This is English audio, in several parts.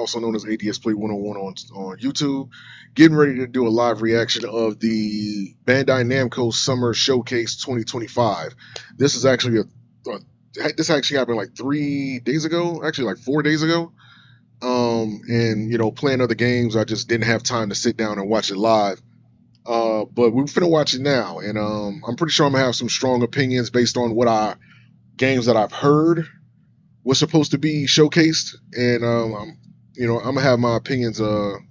also known as ADS Play 101 on YouTube. Getting ready to do a live reaction of the Bandai Namco Summer Showcase 2025. This is actually this actually happened like 3 days ago, actually like 4 days ago. And playing other games, I just didn't have time to sit down and watch it live. But we're finna watch it now, and I'm pretty sure I'm gonna have some strong opinions based on games that I've heard was supposed to be showcased, and I'm gonna have my opinions on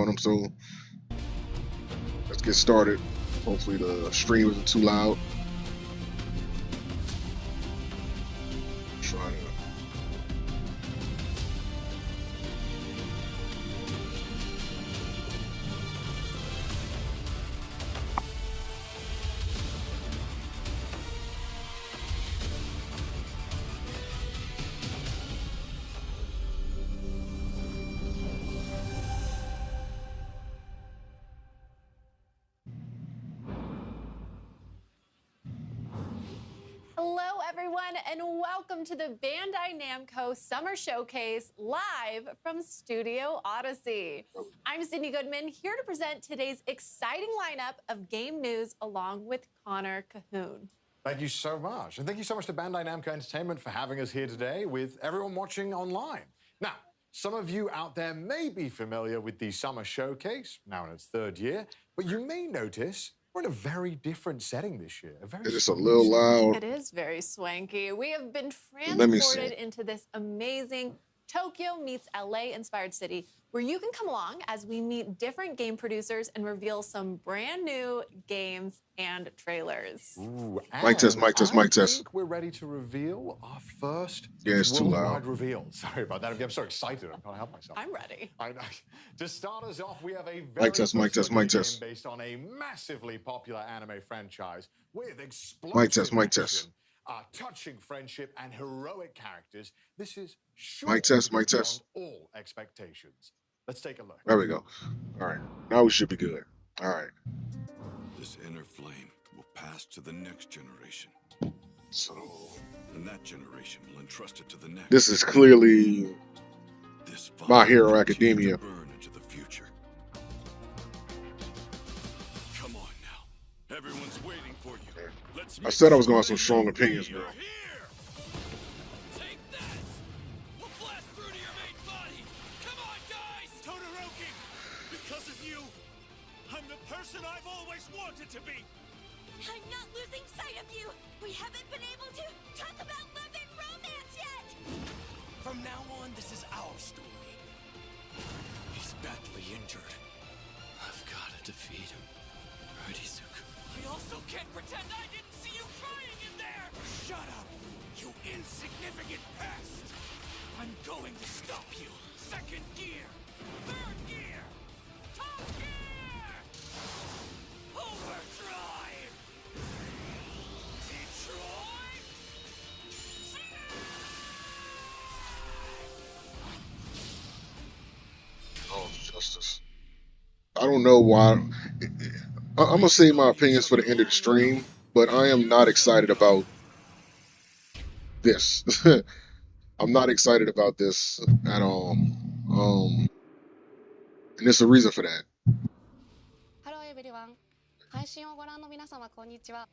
them. So let's get started. Hopefully the stream isn't too loud. Trying to. Hello, everyone, and welcome to the Bandai Namco Summer Showcase live from Studio Odyssey. I'm Sydney Goodman, here to present today's exciting lineup of game news along with Connor Cahoon. Thank you so much. And thank you so much to Bandai Namco Entertainment for having us here today with everyone watching online. Now, some of you out there may be familiar with the Summer Showcase, now in its third year, but you may notice we're in a very different setting this year. It's a little loud. It is very swanky. We have been transported into this amazing Tokyo meets LA inspired city where you can come along as we meet different game producers and reveal some brand new games and trailers. Ooh, mic test. I think we're ready to reveal our first worldwide reveal. Sorry about that. I'm so excited. I can't help myself. I'm ready. To start us off, we have a very mic test. Based on a massively popular anime franchise with explosive action, touching friendship and heroic characters. This is mic test. All expectations. Let's take a look. There we go. All right. Now we should be good. All right. This inner flame will pass to the next generation. So, and that generation will entrust it to the next. This is clearly My Hero Academia. Burn into the future. Come on now. Everyone's waiting for you. I said I was going to have some strong opinions, bro. I've always wanted to be. I'm not losing sight of you. We haven't been able to talk about love and romance yet. From now on, this is our story. He's badly injured. I've got to defeat him. Right, Izuku? I also can't pretend I didn't see you crying in there. Shut up, you insignificant pest. I'm going to stop you. Second gear. Third gear. Top gear. Overdrive! Detroit! Oh, justice. I don't know why. I'm going to save my opinions for the end of the stream, but I am not excited about this. I'm not excited about this at all. And there's a reason for that. Hello everyone. 配信をご覧の皆様こんにちは。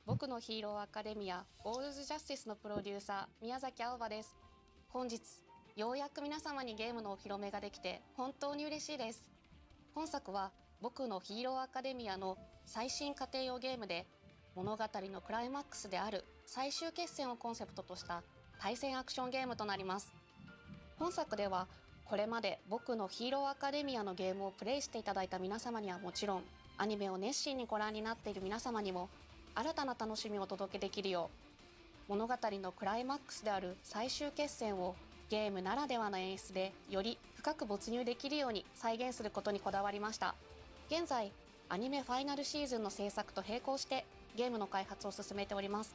僕のヒーローアカデミアオールズジャスティスのプロデューサー宮崎青葉です。本日ようやく皆様にゲームのお披露目ができて本当に嬉しいです。本作は僕のヒーローアカデミアの最新家庭用ゲームで物語のクライマックスである最終決戦をコンセプトとした対戦アクションゲームとなります。本作ではこれまで僕のヒーローアカデミアのゲームをプレイしていただいた皆様にはもちろんアニメを熱心にご覧になっている皆様にも新たな楽しみをお届けできるよう物語のクライマックスである最終決戦をゲームならではの演出でより深く没入できるように再現することにこだわりました。現在アニメファイナルシーズンの制作と並行してゲームの開発を進めております。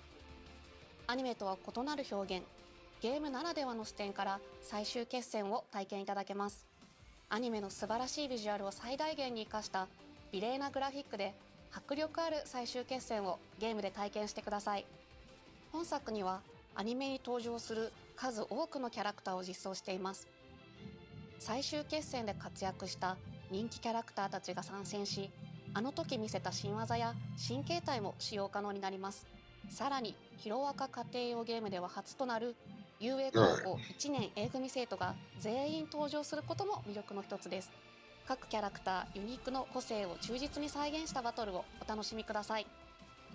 アニメとは異なる表現ゲームならではの視点から最終決戦を体験いただけます。アニメの素晴らしいビジュアルを最大限に生かした美麗なグラフィックで迫力ある最終決戦をゲームで体験してください。本作にはアニメに登場する数多くのキャラクターを実装しています。最終決戦で活躍した人気キャラクターたちが参戦し、あの時見せた新技や新形態も使用可能になります。さらにヒロアカ家庭用ゲームでは初となる遊泳高校1年 A 組生徒が全員登場することも魅力の一つです。各キャラクターユニークの個性を忠実に再現したバトルをお楽しみください。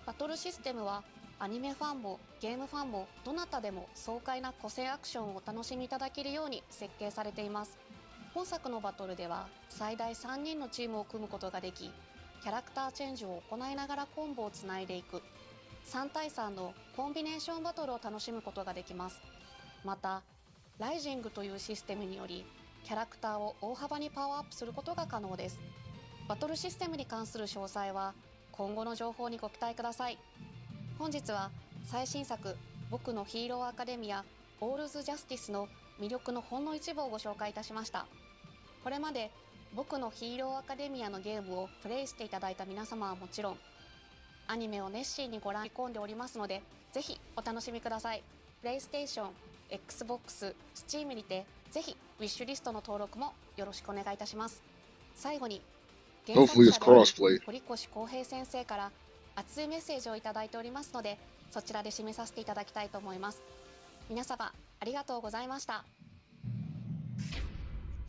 バトルシステムはアニメファンもゲームファンもどなたでも爽快な個性アクションをお楽しみいただけるように設計されています。本作のバトルでは最大3人のチームを組むことができ、キャラクターチェンジを行いながらコンボをつないでいく3対3のコンビネーションバトルを楽しむことができます。またライジングというシステムによりキャラクターを大幅にパワーアップすることが可能です。バトルシステムに関する詳細は今後の情報にご期待ください。本日は最新作僕のヒーローアカデミアオールズジャスティスの魅力のほんの一部をご紹介いたしました。これまで僕のヒーローアカデミアのゲームをプレイしていただいた皆様はもちろん、アニメを熱心にご覧込んでおりますので、ぜひお楽しみください。プレイステーション、Xbox、Steam にてぜひウィッシュリストの登録もよろしくお願いいたします。最後に原 Hopefully 作 it's 者である crossplay. 堀越康平先生から熱いメッセージをいただいておりますので、そちらで締めさせていただきたいと思います。皆様ありがとうございました。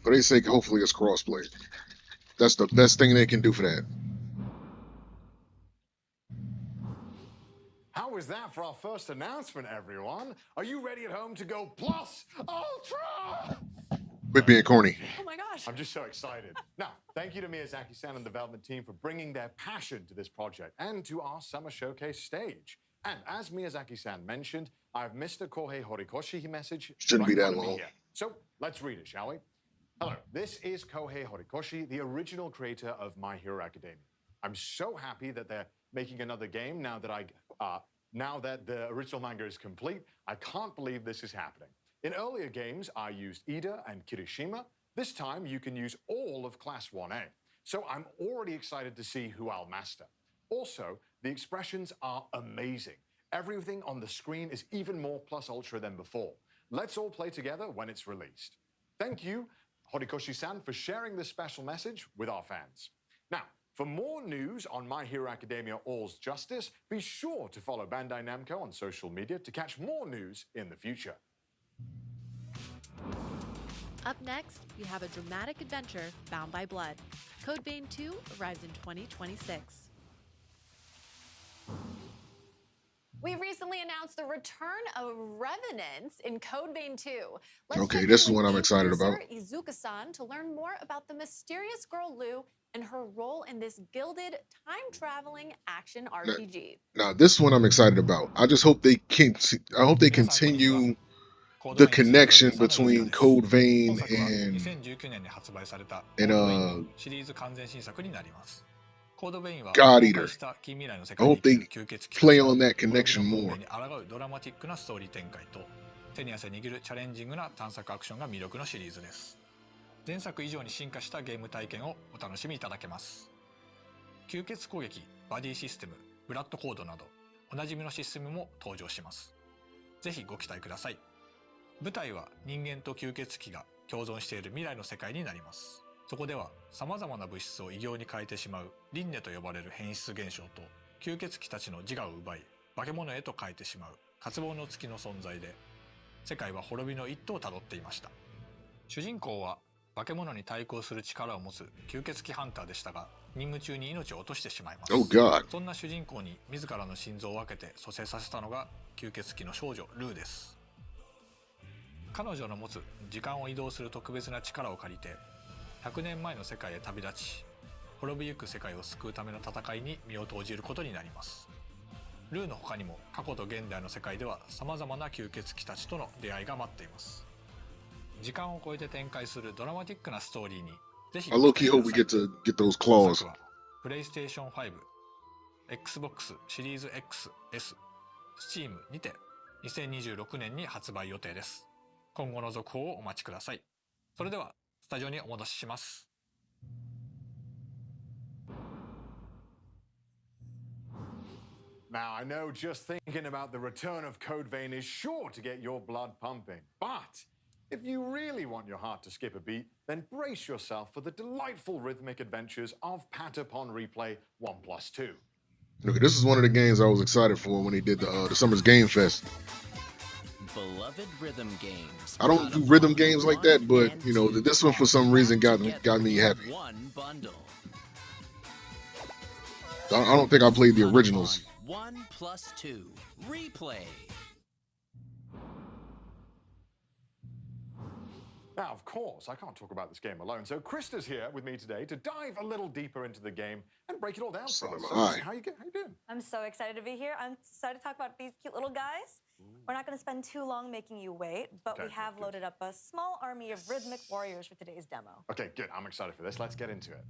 For their sake, hopefully it's crossplay. That's the best thing they can do for that. How was that for our first announcement, everyone? Are you ready at home to go plus ultra? Quit being corny. Oh my gosh. I'm just so excited. Now, thank you to Miyazaki-san and the development team for bringing their passion to this project and to our summer showcase stage. And as Miyazaki-san mentioned, I have Mr. Kohei Horikoshi message. Shouldn't be in that front of me long. here. So let's read it, shall we? Hello, this is Kohei Horikoshi, the original creator of My Hero Academia. I'm so happy that they're making another game now that the original manga is complete. I can't believe this is happening. In earlier games, I used Ida and Kirishima. This time, you can use all of Class 1A. So I'm already excited to see who I'll master. Also, the expressions are amazing. Everything on the screen is even more plus ultra than before. Let's all play together when it's released. Thank you, Horikoshi-san, for sharing this special message with our fans. Now, for more news on My Hero Academia All's Justice, be sure to follow Bandai Namco on social media to catch more news in the future. Up next, we have a dramatic adventure, Bound by Blood. Code Vein 2 arrives in 2026. We recently announced the return of Revenants in Code Vein 2. Let's Okay, check this in is what with I'm game excited about. producer Izuka-san to learn more about the mysterious girl Lou and her role in this gilded time-traveling action RPG. Now, this one I'm excited about. I just hope they continue the connection between Code Vein and 2019年に発売された and シリーズ完全新作になります。コードベインは God 公 Eater. 開した近未来の世 I 界に hope 生 they きる吸血鬼 play on that connection 滅びの more. 運命に抗うドラマティックなストーリー展開と手に汗握るチャレンジングな探索アクションが魅力のシリーズです。前作以上に進化したゲーム体験をお楽しみいただけます。吸血攻撃、バディシステム、ブラッドコードなどおなじみのシステムも登場します。ぜひご期待ください。舞台は人間と吸血鬼が共存している未来の世界になります。そこでは様々な物質を異形に変えてしまう輪廻と呼ばれる変質現象と吸血鬼たちの自我を奪い化け物へと変えてしまう渇望の月の存在で、世界は滅びの一途をたどっていました。主人公は化け物に対抗する力を持つ吸血鬼ハンターでしたが、任務中に命を落としてしまいます。 Oh God. そんな主人公に自らの心臓を分けて蘇生させたのが吸血鬼の少女ルーです。彼女の持つ時間を移動する特別な力を借りて100年前の世界へ旅立ち、滅びゆく世界を救うための戦いに身を投じることになります。ルーの他にも過去と現代の世界では様々な吸血鬼たちとの出会いが待っています。時間を超えて展開するドラマティックなストーリーにぜひ I low key hope we get to get those 本 claws. 作はプレイステーション5、Xbox シリーズ X、S、Steam にて2026年に発売予定です。今後の続報をお待ちください。それではスタジオにお戻しします。Now, I know just thinking about the return of Code Vein is sure to get your blood pumping, but If you really want your heart to skip a beat, then brace yourself for the delightful rhythmic adventures of Patapon Replay 1+2. Okay, this is one of the games I was excited for when they did the Summer's Game Fest. Beloved rhythm games. I don't do rhythm games like that, but you know, this one for some reason got me happy. One bundle. I don't think I played the originals. 1+2 Replay. Now, of course, I can't talk about this game alone, so Krista's here with me today to dive a little deeper into the game and break it all down for us. So, Hi. how you doing? I'm so excited to be here. I'm excited to talk about these cute little guys. We're not going to spend too long making you wait, but Okay, we have good. loaded up a small army of rhythmic warriors for today's demo. Okay, good. I'm excited for this. Let's get into it.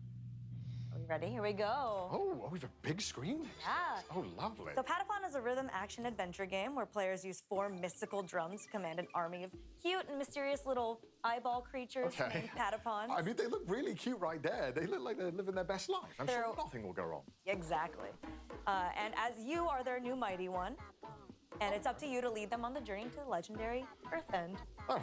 Are you ready? Here we go. Oh, we have a big screen. Yeah. Oh, lovely. So Patapon is a rhythm action adventure game where players use 4 mystical drums to command an army of cute and mysterious little eyeball creatures Okay. named Patapons. I mean, they look really cute right there. They look like they're living their best life. I'm sure They're- nothing will go wrong. Exactly. And as you are their new mighty one, and it's up to you to lead them on the journey to the legendary Earthend. Oh,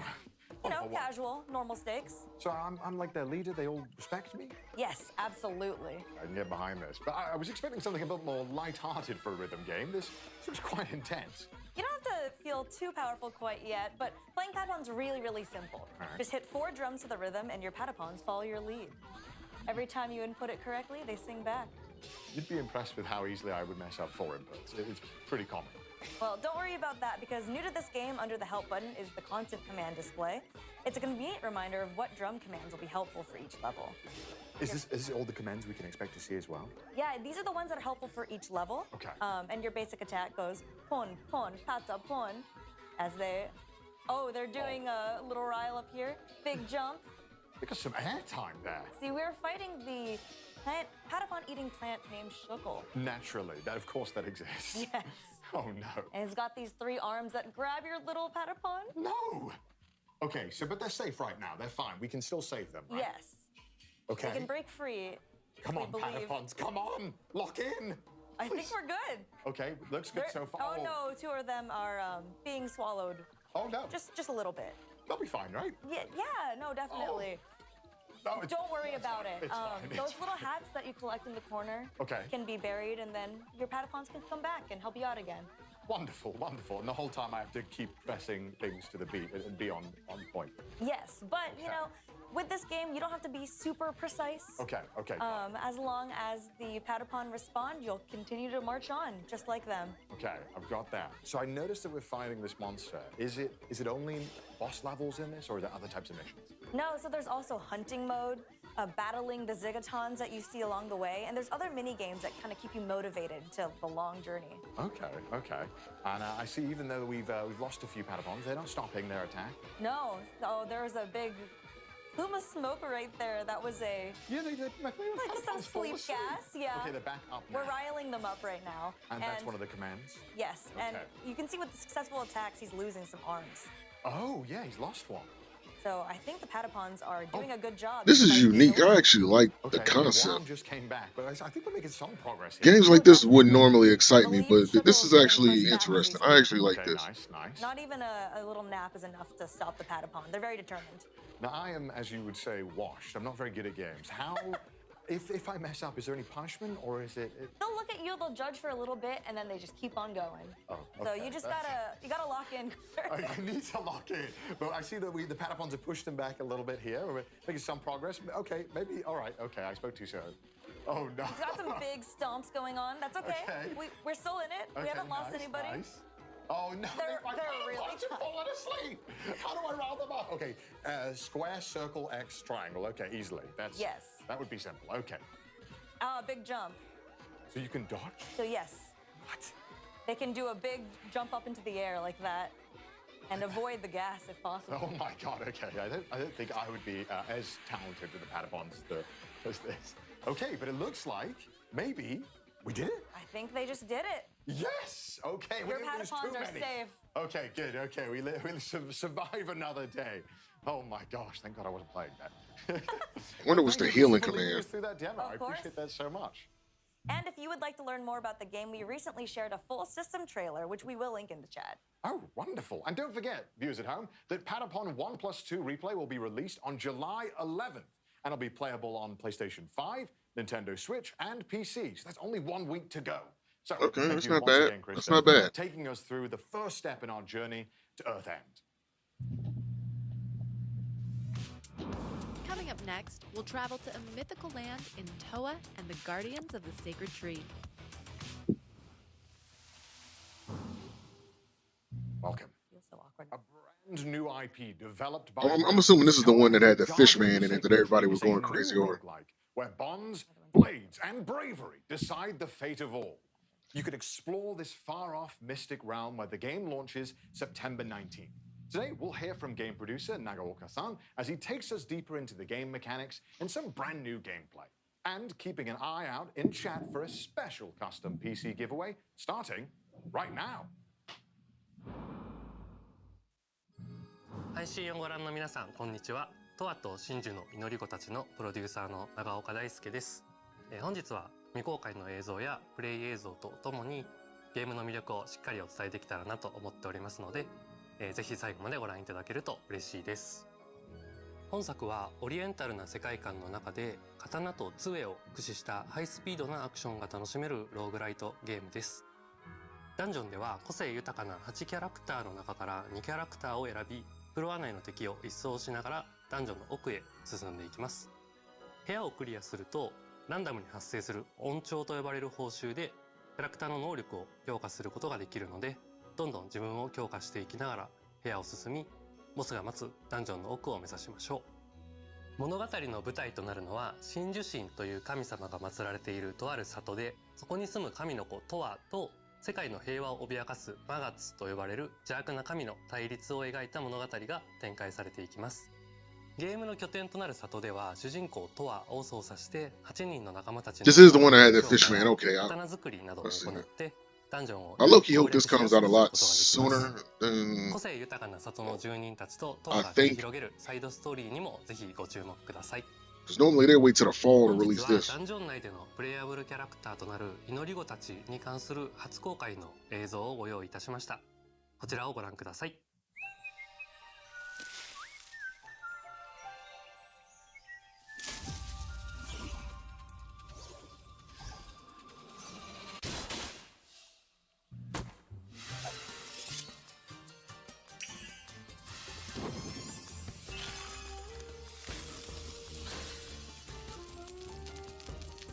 You know, wonderful. casual, normal stakes. So I'm like their leader. They all respect me. Yes, absolutely. I can get behind this. But I was expecting something a bit more light-hearted for a rhythm game. This was quite intense. You don't have to feel too powerful quite yet, but playing Patapon's really, really simple. Alright. Just hit 4 drums to the rhythm and your Patapons follow your lead. Every time you input it correctly, they sing back. You'd be impressed with how easily I would mess up 4 inputs. It's pretty common. Well, don't worry about that because new to this game under the help button is the constant command display. It's a convenient reminder of what drum commands will be helpful for each level. Is this all the commands we can expect to see as well? Yeah, these are the ones that are helpful for each level. Okay. And your basic attack goes pon, pon, pata, pon, as they... Oh, they're doing a little rile up here. Big jump. They got some airtime there. See, we're fighting the Patapon-eating plant named Shukl. Naturally, of course that exists. Yes. Oh no. And it's got these 3 arms that grab your little Patapon. No. Okay, but they're safe right now. They're fine. We can still save them, right? Yes. Okay. They can break free. Come we on, believe. Patapons. Come on. Lock in. I think Please. we're good. Okay, looks good so far. Oh no, 2 of them are being swallowed. Oh no. Just a little bit. They'll be fine, right? Yeah, no, definitely. No, it's- Don't worry it's about fine. it. It's fine. It's Those fine. little hats that you collect in the corner Okay. can be buried, and then your Patapons can come back and help you out again. Wonderful, wonderful. And the whole time I have to keep pressing things to the beat and be on point. Yes, but you Okay. know, with this game, you don't have to be super precise. Okay. As long as the Patapon respond, you'll continue to march on, just like them. Okay, I've got that. So I noticed that we're fighting this monster. Is it only boss levels in this, or are there other types of missions? No, so there's also hunting mode, battling the Zigatons that you see along the way, and there's other mini games that kind of keep you motivated to the long journey. Okay. And I see even though we've lost a few Patapons, they're not stopping their attack. No, oh, there was a big plume of smoke right there. That was a Yeah, they did. like some sleep gas. Yeah. Okay, they're back up now. We're riling them up right now. And that's one of the commands? Yes, and Okay. you can see with the successful attacks, he's losing some arms. Oh, yeah, he's lost one. So I think the Patapons are doing a good job. This is despite being unique. a- I actually like the Okay, concept. one just came back, but I think we're making some progress here. Games like this wouldn't normally excite me, Believe but this is Shuckle's actually getting pushed back interesting. recently. I actually like Okay, this. nice. Not even a little nap is enough to stop the Patapon. They're very determined. Now, I am, as you would say, washed. I'm not very good at games. How, if I mess up, is there any punishment, or is it... They'll look at you, they'll judge for a little bit, and then they just keep on going. Oh, So okay. you just That's- gotta lock in. I need to lock in. But I see that the Patapons have pushed him back a little bit here. We're making some progress. Okay, maybe, all right. Okay, I spoke too soon. Oh, no. We've got some big stomps going on. That's okay. Okay. We're still in it. We Okay, haven't lost nice, anybody. nice. Oh, no. They're my really Patapons have tough. fallen asleep. How do I round them up? Okay, square, circle, X, triangle. Okay, easily. Yes. That would be simple. Okay. Big jump. So you can dodge? So yes, What? they can do a big jump up into the air like that and avoid the gas if possible. Oh my God! Okay, I don't think I would be as talented with the Patapons as this. Okay, but it looks like maybe we did it. I think they just did it. Yes. Okay, we Your didn't lose too Patapons are many. safe. Okay, good. Okay, we'll survive another day. Oh my gosh! Thank God I wasn't playing that. I wonder what's the Thank you healing for leading command. us through that demo. Of I course. appreciate that so much. And if you would like to learn more about the game, we recently shared a full system trailer, which we will link in the chat. Oh, wonderful. And don't forget, viewers at home, that Patapon 1+2 Replay will be released on July 11th. And it'll be playable on PlayStation 5, Nintendo Switch, and PC. So that's only 1 week to go. So, Okay, thank that's you not once bad. again, Chris, That's for not bad. taking us through the first step in our journey to Earth End. Coming up next, we'll travel to a mythical land in Toa and the Guardians of the Sacred Tree. Welcome. Feels so awkward. A brand new IP developed by... I'm assuming this is the one that had the fish man in it that everybody was going crazy over. Where bonds, blades, and bravery decide the fate of all. You could explore this far-off mystic realm where the game launches September 19th. Today, we'll hear from game producer Nagaoka-san as he takes us deeper into the game mechanics and some brand new gameplay. And keeping an eye out in chat for a special custom PC giveaway starting right now. 配信をご覧の皆さん、こんにちは。トアと真珠の祈り子たちのプロデューサーの長岡大輔です。本日は未公開の映像やプレイ映像とともにゲームの魅力をしっかりお伝えできたらなと思っておりますので、ぜひ最後までご覧いただけると嬉しいです。本作はオリエンタルな世界観の中で刀と杖を駆使したハイスピードなアクションが楽しめるローグライトゲームです。ダンジョンでは個性豊かな8キャラクターの中から2キャラクターを選び、フロア内の敵を一掃しながらダンジョンの奥へ進んでいきます。部屋をクリアするとランダムに発生する音調と呼ばれる報酬でキャラクターの能力を強化することができるので、どんどん自分を強化していきながら部屋を進み、ボスが待つダンジョンの奥を目指しましょう。物語の舞台となるのは真珠神という神様が祀られているとある里で、そこに住む神の子トアと世界の平和を脅かすマガツと呼ばれる邪悪な神の対立を描いた物語が展開されていきます。ゲームの拠点となる里では主人公トアを操作して8人の仲間たちの This is the one that had that fish man. Okay, 刀作りなどを行ってダンジョンを I low-key hope this comes out a lot sooner than 個性豊かな里の住人たちとトアが繰り広げるサイドストーリーにもぜひご注目ください。because normally they wait till the fall to 本 release 日は this. ダンジョン内でのプレイアブルキャラクターとなる祈り子たちに関する初公開の映像をご用意いたしました。こちらをご覧ください。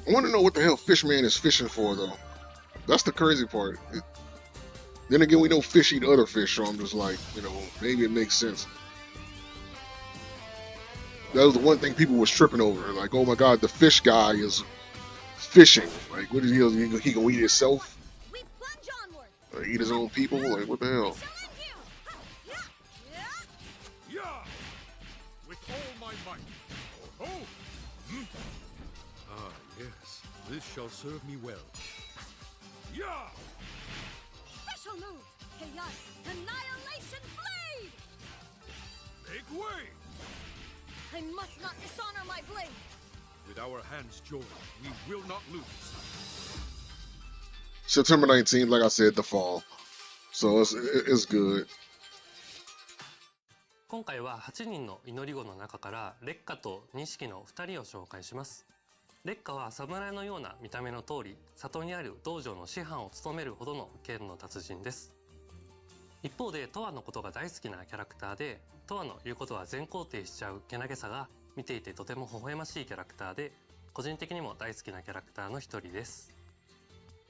I want to know what the hell Fishman is fishing for, though. That's the crazy part. Then again, we know fish eat other fish, so I'm just like, maybe it makes sense. That was the one thing people was tripping over. Like, oh my god, the fish guy is fishing. Like, what is he gonna eat himself? Or eat his own people? Like, what the hell? Yeah! With all my might. Oh! Ah, yes. This shall serve me well. Yeah! Special move! Chaos Annihilation Blade! Make way! I must not dishonor my blade! With our hands joined, we will not lose. September 19th, like I said, the fall. So it's good. 今回は8人の祈り子の中から烈火と錦の2人を紹介します。烈火は侍のような見た目の通り、里にある道場の師範を務めるほどの剣の達人です。一方でトアのことが大好きなキャラクターで、トアの言うことは全肯定しちゃうけなげさが見ていてとても微笑ましいキャラクターで、個人的にも大好きなキャラクターの一人です。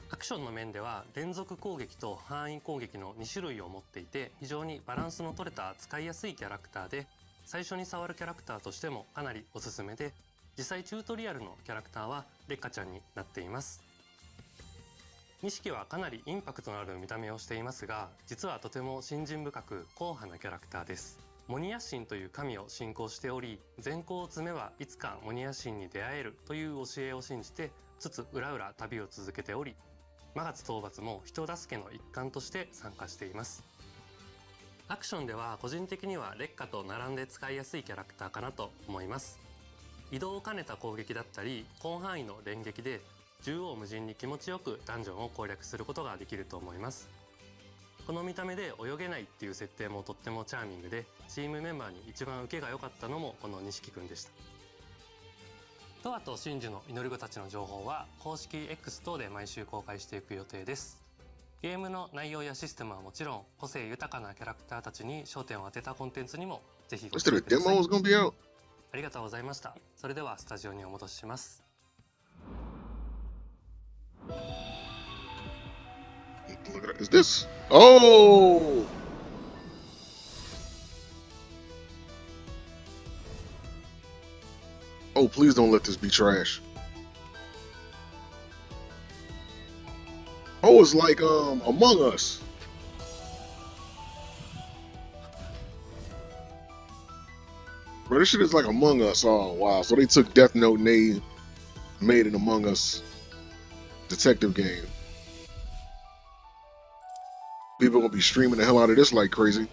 アクションの面では連続攻撃と範囲攻撃の2種類を持っていて、非常にバランスの取れた使いやすいキャラクターで、最初に触るキャラクターとしてもかなりおすすめで、実際チュートリアルのキャラクターは烈火ちゃんになっています。錦はかなりインパクトのある見た目をしていますが、実はとても信心深く硬派なキャラクターです。モニヤ神という神を信仰しており、善行を積めばいつかモニヤ神に出会えるという教えを信じてつつ裏々旅を続けており、マガツ討伐も人助けの一環として参加しています。アクションでは個人的には烈火と並んで使いやすいキャラクターかなと思います。移動を兼ねた攻撃だったり広範囲の連撃で縦横無尽に気持ちよくダンジョンを攻略することができると思います。この見た目で泳げないっていう設定もとってもチャーミングで、チームメンバーに一番受けが良かったのもこの錦くんでした。トアと真珠の祈り子たちの情報は公式 X 等で毎週公開していく予定です。ゲームの内容やシステムはもちろん、個性豊かなキャラクターたちに焦点を当てたコンテンツにもぜひご期待ください。ありがとうございました。それではスタジオにお戻しします。Look at this. Oh! Oh, please don't let this be trash. Oh, it's like Among Us. Bro, this shit is like Among Us. Oh, wow. So they took Death Note and they made an Among Us detective game. People gonna be streaming the hell out of this like crazy.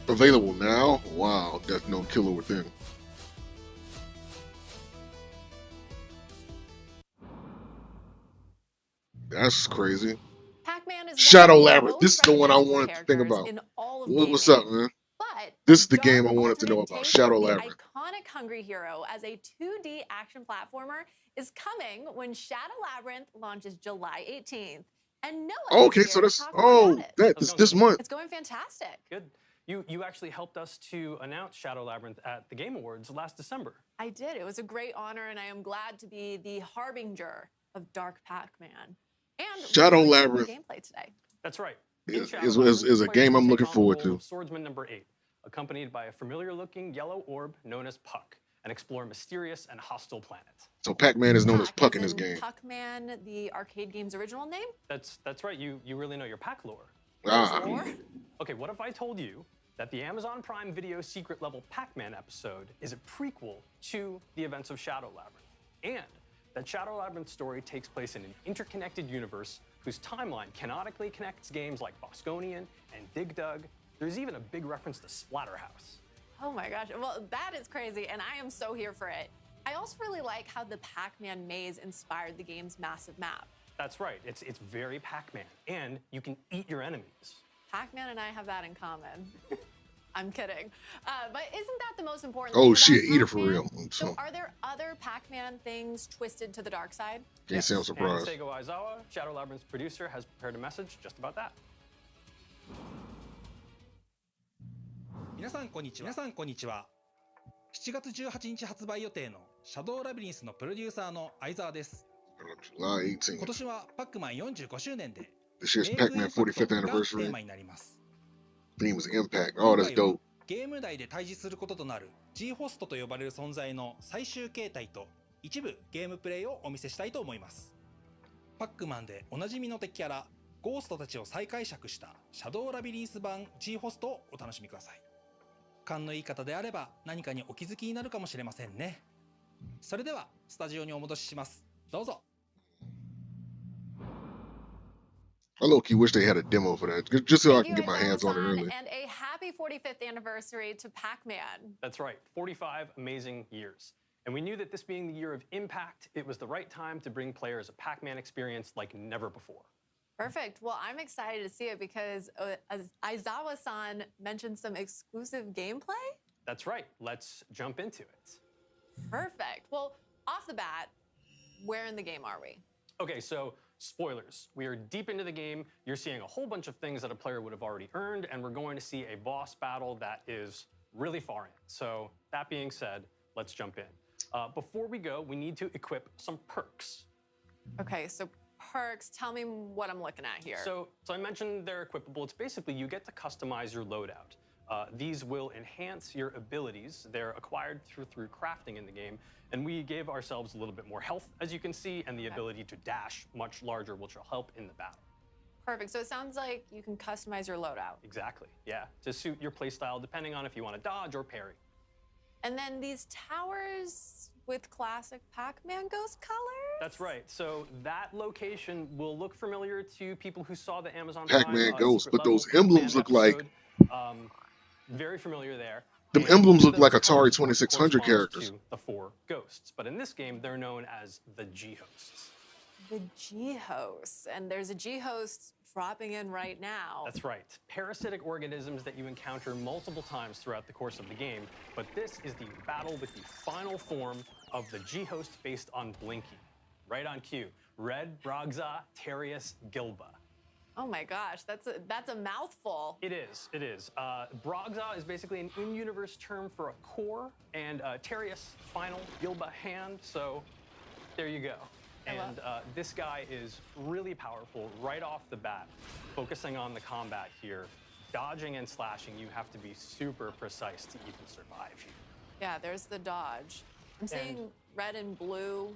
Available now? Wow, Death Note Killer Within. That's crazy. Pac-Man is Shadow one of the Labyrinth. most This is the one I recognizable wanted to think characters about. in all of What's gaming. up, man? But This is the Dark game I wanted to know Alternate about. Take Shadow of the Labyrinth. iconic Hungry Hero as a 2D action platformer is coming when Shadow Labyrinth launches July 18th. And Noah Oh, is okay, here so to that's talk more about it. this month. It's going fantastic. Good. You actually helped us to announce Shadow Labyrinth at the Game Awards last December. I did. It was a great honor, and I am glad to be the harbinger of Dark Pac-Man. And Shadow we're doing some Labyrinth. new gameplay today. That's right. Is Shadow a Labyrinth, game players I'm will looking take on the forward role to. of Swordsman number 8, accompanied by a familiar-looking yellow orb known as Puck, and explore a mysterious and hostile planet. So Pac-Man is known as Puck in this in game. Puck-Man, the arcade game's original name? That's right. You really know your Pac lore. Ah. Lore? Okay, what if I told you that the Amazon Prime Video secret level Pac-Man episode is a prequel to the events of Shadow Labyrinth, and that Shadow Labyrinth's story takes place in an interconnected universe whose timeline canonically connects games like Bosconian and Dig Dug. There's even a big reference to Splatterhouse. Oh my gosh. Well, that is crazy, and I am so here for it. I also really like how the Pac-Man maze inspired the game's massive map. That's right. It's very Pac-Man, and you can eat your enemies. Pac-Man and I have that in common. I'm kidding. But isn't that the most important Oh, thing she about an eater for Pac-Man? real. So are there other Pac-Man things twisted to the dark side? Can't say I'm And surprised. Seigo Aizawa, Shadow Labyrinth's producer, has prepared a message just about that. 皆さんこんにちは。7月18日発売予定のシャドウラビリンスのプロデューサーの相沢です。 July 18th. 今年はパックマン45周年で This year's Pac-Man 45th テ anniversary. ーマになります。 Theme is Impact. Oh, that's dope. ゲーム内で対峙することとなる G ホストと呼ばれる存在の最終形態と一部ゲームプレイをお見せしたいと思います。パックマンでおなじみの敵キャラゴーストたちを再解釈したシャドウラビリンス版 G ホストをお楽しみください。勘のいい方であれば何かにお気づきになるかもしれませんね。それではスタジオにお戻しします。どうぞ。I low-key wish they had a demo for that, just so I can Thank get my you, hands on it Aizawa-san, early. And a happy 45th anniversary to Pac-Man. That's right, 45 amazing years. And we knew that this being the year of Impact, it was the right time to bring players a Pac-Man experience like never before. Perfect. Well, I'm excited to see it because as Aizawa-san mentioned some exclusive gameplay. That's right, let's jump into it. Perfect. Well, off the bat, where in the game are we? Okay, so spoilers. We are deep into the game. You're seeing a whole bunch of things that a player would have already earned, and we're going to see a boss battle that is really far in. So that being said, let's jump in. Before we go, we need to equip some perks. Okay, so perks, tell me what I'm looking at here. So I mentioned they're equipable. It's basically you get to customize your loadout. These will enhance your abilities. They're acquired through crafting in the game. And we gave ourselves a little bit more health, as you can see, and the ability to dash much larger, which will help in the battle. Perfect. So it sounds like you can customize your loadout. Exactly, yeah. To suit your playstyle, depending on if you want to dodge or parry. And then these towers with classic Pac-Man ghost colors? That's right. So that location will look familiar to people who saw the Amazon Pac-Man Prime Ghost, Secret but those Level emblems Pac-Man look like episode. Very familiar there. them And emblems each of look like those Atari hosts 2600 corresponds characters. to the 4 ghosts, but in this game they're known as the G-hosts. The G-hosts. And there's a G-host dropping in right now. That's right. Parasitic organisms that you encounter multiple times throughout the course of the game, but this is the battle with the final form of the G-host based on Blinky. Right on cue. Red, Brogza, Terius, Gilba. Oh my gosh, that's a mouthful. It is, it is. Brogza is basically an in-universe term for a core, and Terius, final, Gilba, hand, so there you go. And this guy is really powerful right off the bat. Focusing on the combat here, dodging and slashing, you have to be super precise to even survive here. Yeah, there's the dodge. I'm seeing red and blue.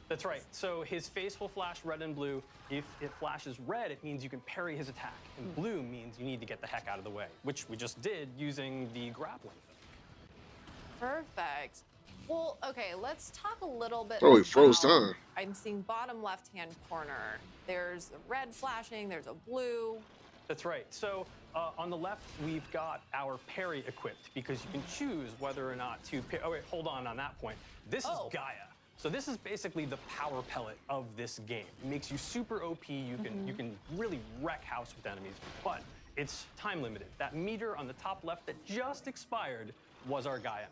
That's right. So his face will flash red and blue. If it flashes red, it means you can parry his attack. And blue means you need to get the heck out of the way, which we just did using the grappling hook. Perfect. Well, okay, let's talk a little bit Oh, he froze about- time. I'm seeing bottom left-hand corner. There's a red flashing, there's a blue. That's right. So on the left, we've got our parry equipped because you can choose whether or not to parry. Oh, wait, hold on that point. This is Gaia. So this is basically the power pellet of this game. It makes you super OP. You can really wreck house with enemies, but it's time limited. That meter on the top left that just expired was our Gaia.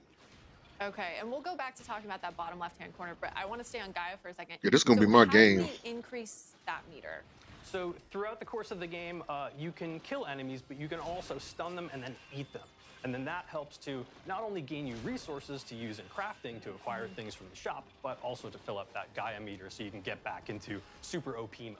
Okay, and we'll go back to talking about that bottom left-hand corner, but I want to stay on Gaia for a second. Yeah, this is gonna be my game. How do we increase that meter? So throughout the course of the game, you can kill enemies, but you can also stun them and then eat them. And then that helps to not only gain you resources to use in crafting to acquire things from the shop, but also to fill up that Gaia meter so you can get back into super OP mode.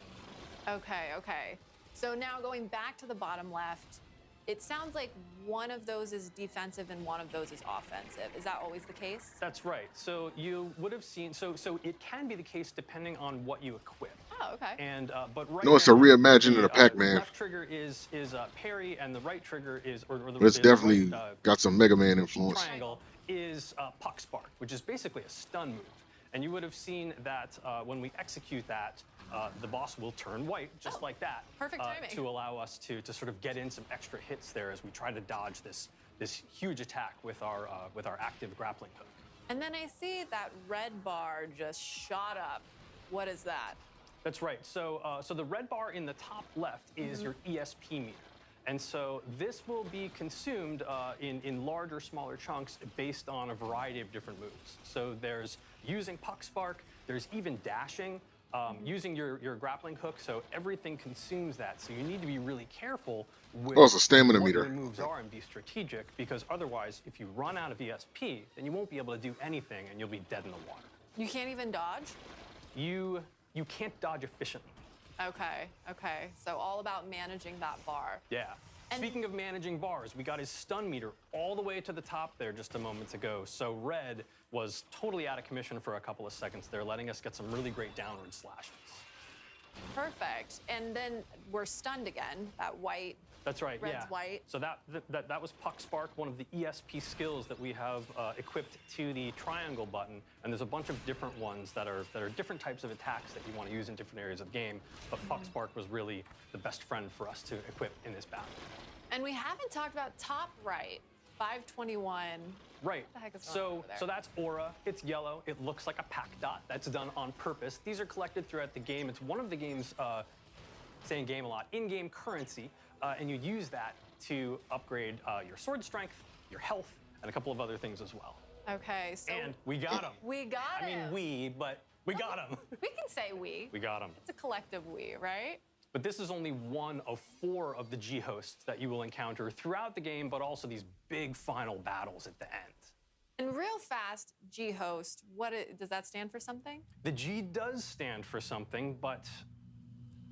Okay. So now going back to the bottom left, it sounds like one of those is defensive and one of those is offensive. Is that always the case? That's right. So you would have seen, so it can be the case depending on what you equip. Oh, okay. And but right No, it's a now, reimagining the, of Pac-Man. left trigger is parry, and the right trigger is, or the, It's the definitely right, got some Mega Man influence. triangle is Puck Spark, which is basically a stun move. And you would have seen that when we execute that, the boss will turn white, just like that. Perfect timing. To allow us to sort of get in some extra hits there as we try to dodge this huge attack with our active grappling hook. And then I see that red bar just shot up. What is that? That's right. So so the red bar in the top left is your ESP meter. And so this will be consumed in larger, smaller chunks based on a variety of different moves. So there's using Puck Spark, there's even dashing, using your grappling hook, so everything consumes that. So you need to be really careful with Oh, it's a stamina what meter. your moves are and be strategic, because otherwise, if you run out of ESP, then you won't be able to do anything and you'll be dead in the water. You can't even dodge? You can't dodge efficiently. Okay. So all about managing that bar. Yeah. Speaking of managing bars, we got his stun meter all the way to the top there just a moment ago. So red was totally out of commission for a couple of seconds there, letting us get some really great downward slashes. Perfect. And then we're stunned again. That white. That's right, Red's yeah. white. So that was Puck Spark, one of the ESP skills that we have equipped to the triangle button. And there's a bunch of different ones that are different types of attacks that you want to use in different areas of the game. But Puck Spark was really the best friend for us to equip in this battle. And we haven't talked about top right, 521. Right. What the heck is going on over there? So that's Aura. It's yellow. It looks like a pack dot. That's done on purpose. These are collected throughout the game. It's one of the game's, saying game a lot, in-game currency, and you use that to upgrade your sword strength, your health, and a couple of other things as well. Okay, so. And we got him. We got him. I mean, but we got him. We can say we. We got him. It's a collective we, right? But this is only one of 4 of the G-hosts that you will encounter throughout the game, but also these big final battles at the end. And real fast, G-host, does that stand for something? The G does stand for something, but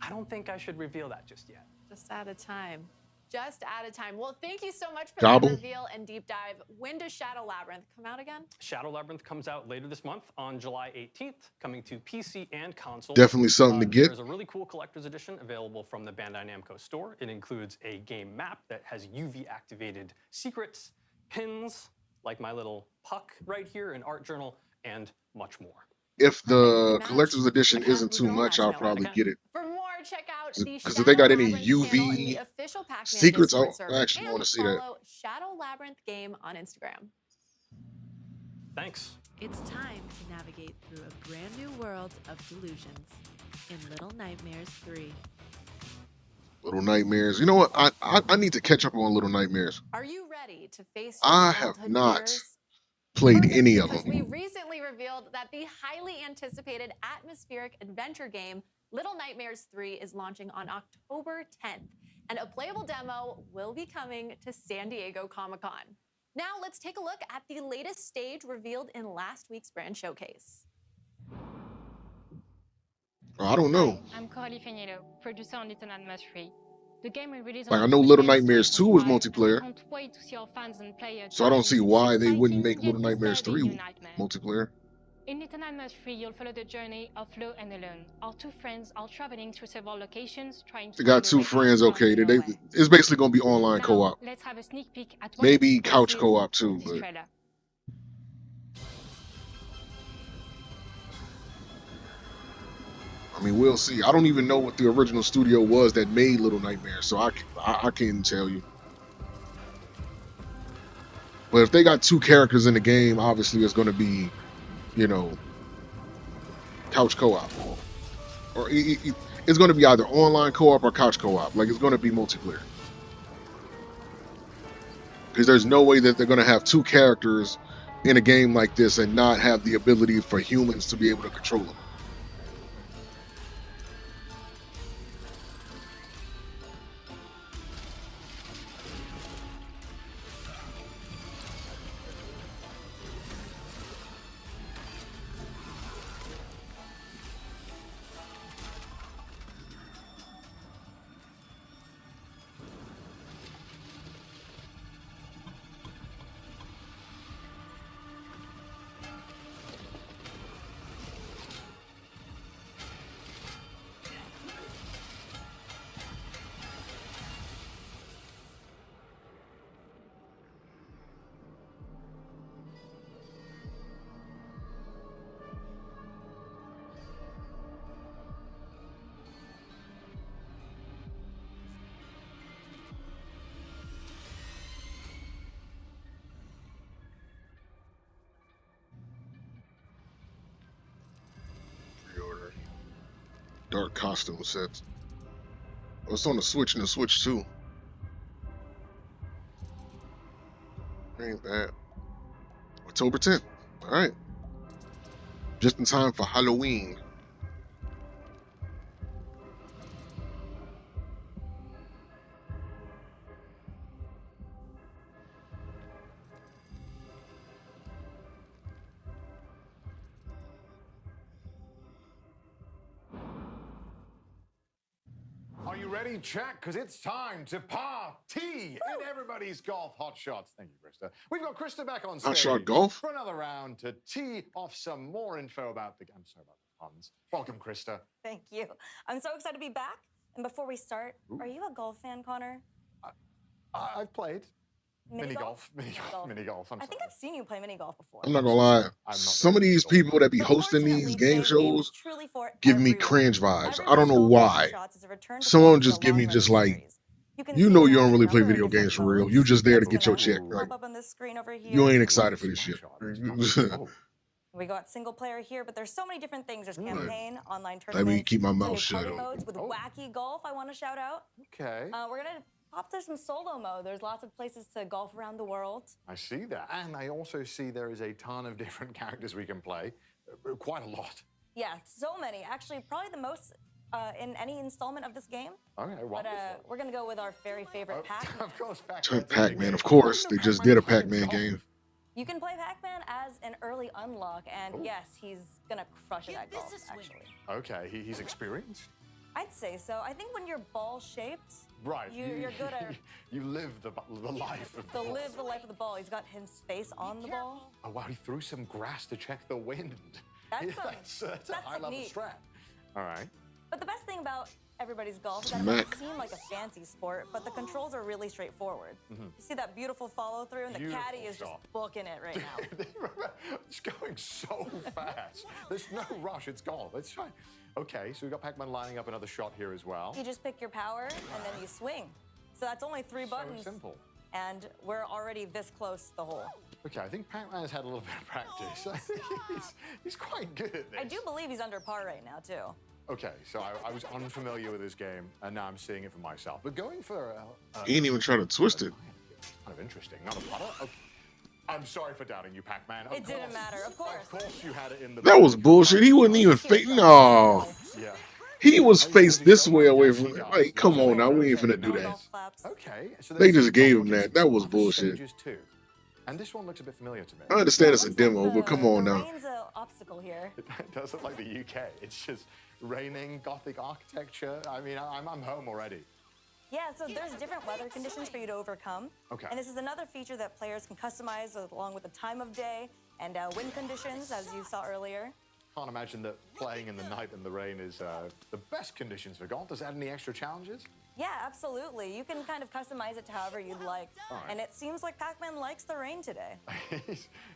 I don't think I should reveal that just yet. Just at a time. Just at a time. Well, thank you so much for Gobble. that reveal and deep dive. When does Shadow Labyrinth come out again? Shadow Labyrinth comes out later this month on July 18th, coming to PC and console. Definitely something to get. There's a really cool collector's edition available from the Bandai Namco store. It includes a game map that has UV-activated secrets, pins, like my little puck right here, an art journal, and much more. if I think we the match. collector's edition I have isn't too Google much, Match I'll now. probably get it. For more, check out the Because Shadow if they got any Labyrinth channel in the UV official Pac-Man secrets, Discord I server, actually and want to see that. follow Shadow Labyrinth Game on Instagram. Thanks. It's time to navigate through a brand new world of delusions in Little Nightmares 3. Little Nightmares. You know what? I need to catch up on Little Nightmares. Are you ready to face your I have childhood not fears? played any of Because them. we recently revealed that the highly anticipated atmospheric adventure game Little Nightmares 3 is launching on October 10th, and a playable demo will be coming to San Diego Comic-Con. Now let's take a look at the latest stage revealed in last week's brand showcase. I don't know. I'm Coralie Feniello, producer on Little Nightmares 3. The game will release Like, on I know October Little 10th, Nightmares 2 was 2025, and I multiplayer, can't wait to see our fans and players so I don't see dive into why this they wouldn't exciting make Little yet Nightmares disturbing 3 new nightmare. multiplayer. In Little Nightmares 3, you'll follow the journey of Flo and Alone. Our two friends are traveling through several locations trying to They got find a two way out friends, from okay. nowhere. It's basically going to be online Now, co-op. let's have a sneak peek at one of Maybe the couch spaces co-op of too, this but trailer. I mean, we'll see. I don't even know what the original studio was that made Little Nightmares, so I can't tell you. But if they got two characters in the game, obviously it's going to be, you know, couch co-op. Or it's going to be either online co-op or couch co-op. Like, it's going to be multiplayer. Because there's no way that they're going to have two characters in a game like this and not have the ability for humans to be able to control them. Pre-order. Dark costume sets. Oh, it's on the Switch and the Switch 2. Ain't bad. October 10th. Alright. Just in time for Halloween. Are you ready, chat? Because it's time to party in everybody's golf hot shots. Thank you, Krista. We've got Krista back on stage Hot shot golf? for another round to tee off some more info about the. I'm sorry about the puns. Welcome, Krista. Thank you. I'm so excited to be back. And before we start, are you a golf fan, Connor? I've played mini golf? golf. I think I've seen you play mini golf before. I'm not gonna lie. Some of these people that be hosting these game shows give me cringe vibes. I don't know why. Some of them just give me just like, you know, you don't really play video games for real. You just there to get your check. Like, Up on this screen over here. you ain't excited for this shit. We got single player here, but there's so many different things. There's campaign, online Let tournaments. me keep my some mouth new shut. party modes with wacky golf. I want to shout out. Okay. We're gonna pop through some solo mode. There's lots of places to golf around the world. I see that. And I also see there is a ton of different characters we can play. Quite a lot. Yeah, so many. Actually, probably the most in any installment of this game. Okay, But wonderful. we're gonna go with our very favorite Pac-Man. Of course, Pac-Man, of course. They just did a Pac-Man game. You can play Pac-Man as an early unlock, and yes, he's gonna crush it at golf, actually. Okay, he's experienced. I'd say so. I think when you're ball-shaped, Right. you're good at You live the life of the ball. live the life of the ball. He's got his face on the ball. Oh, wow, he threw some grass to check the wind. That's that's a that's high-level neat. strat. All right. But the best thing about everybody's golf is that it Smack. might seem like a fancy sport, but the controls are really straightforward. You see that beautiful follow through, and the Beautiful caddy is just shot. booking it right now. It's going so fast. There's no rush. It's gone. Let's try. Okay, so we've got Pac-Man lining up another shot here as well. You just pick your power, and then you swing. So that's only 3 buttons. So simple. And we're already this close to the hole. Okay, I think Pac-Man has had a little bit of practice. I think he's quite good at this. I do believe he's under par right now, too. Okay, so I was unfamiliar with this game, and now I'm seeing it for myself. But going for He ain't even trying to twist it. kind of interesting. Not a putter. Okay. I'm sorry for doubting you, Pac-Man. It didn't matter, of course. Of course, you had it in the. That was bullshit. He wasn't even face. No. Yeah. He was faced this way away from it. Like, come on now, we ain't finna do that. Okay. So They just gave him that. That was bullshit. Stages too. And this one looks a bit familiar to me. I understand it's a demo, but come on now. Rain's an obstacle here. It does look like the UK. It's just raining, Gothic architecture. I mean, I'm home already. Yeah, so there's different weather conditions for you to overcome. Okay. And this is another feature that players can customize along with the time of day and wind conditions, as you saw earlier. Can't imagine that playing in the night and the rain is the best conditions for golf. Does it add any extra challenges? Yeah, absolutely. You can kind of customize it to however you'd like. All right. And it seems like Pac-Man likes the rain today.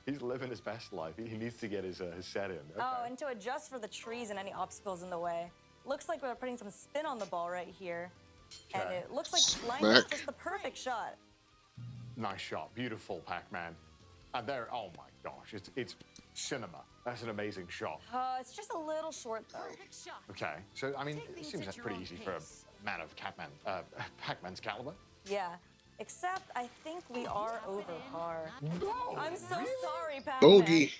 he's living his best life. He needs to get his set in. Okay. Oh, and to adjust for the trees and any obstacles in the way. Looks like we're putting some spin on the ball right here. And Okay. it looks like lined up Smack. just the perfect shot. Nice shot. Beautiful, Pac-Man. And there, oh my gosh, it's cinema. That's an amazing shot. It's just a little short, though. Okay, so I mean, it seems that's pretty easy for a man of Pac-Man's caliber. Yeah. Except I think we are over par. No, I'm so really? sorry, Pac-Man. Bogey.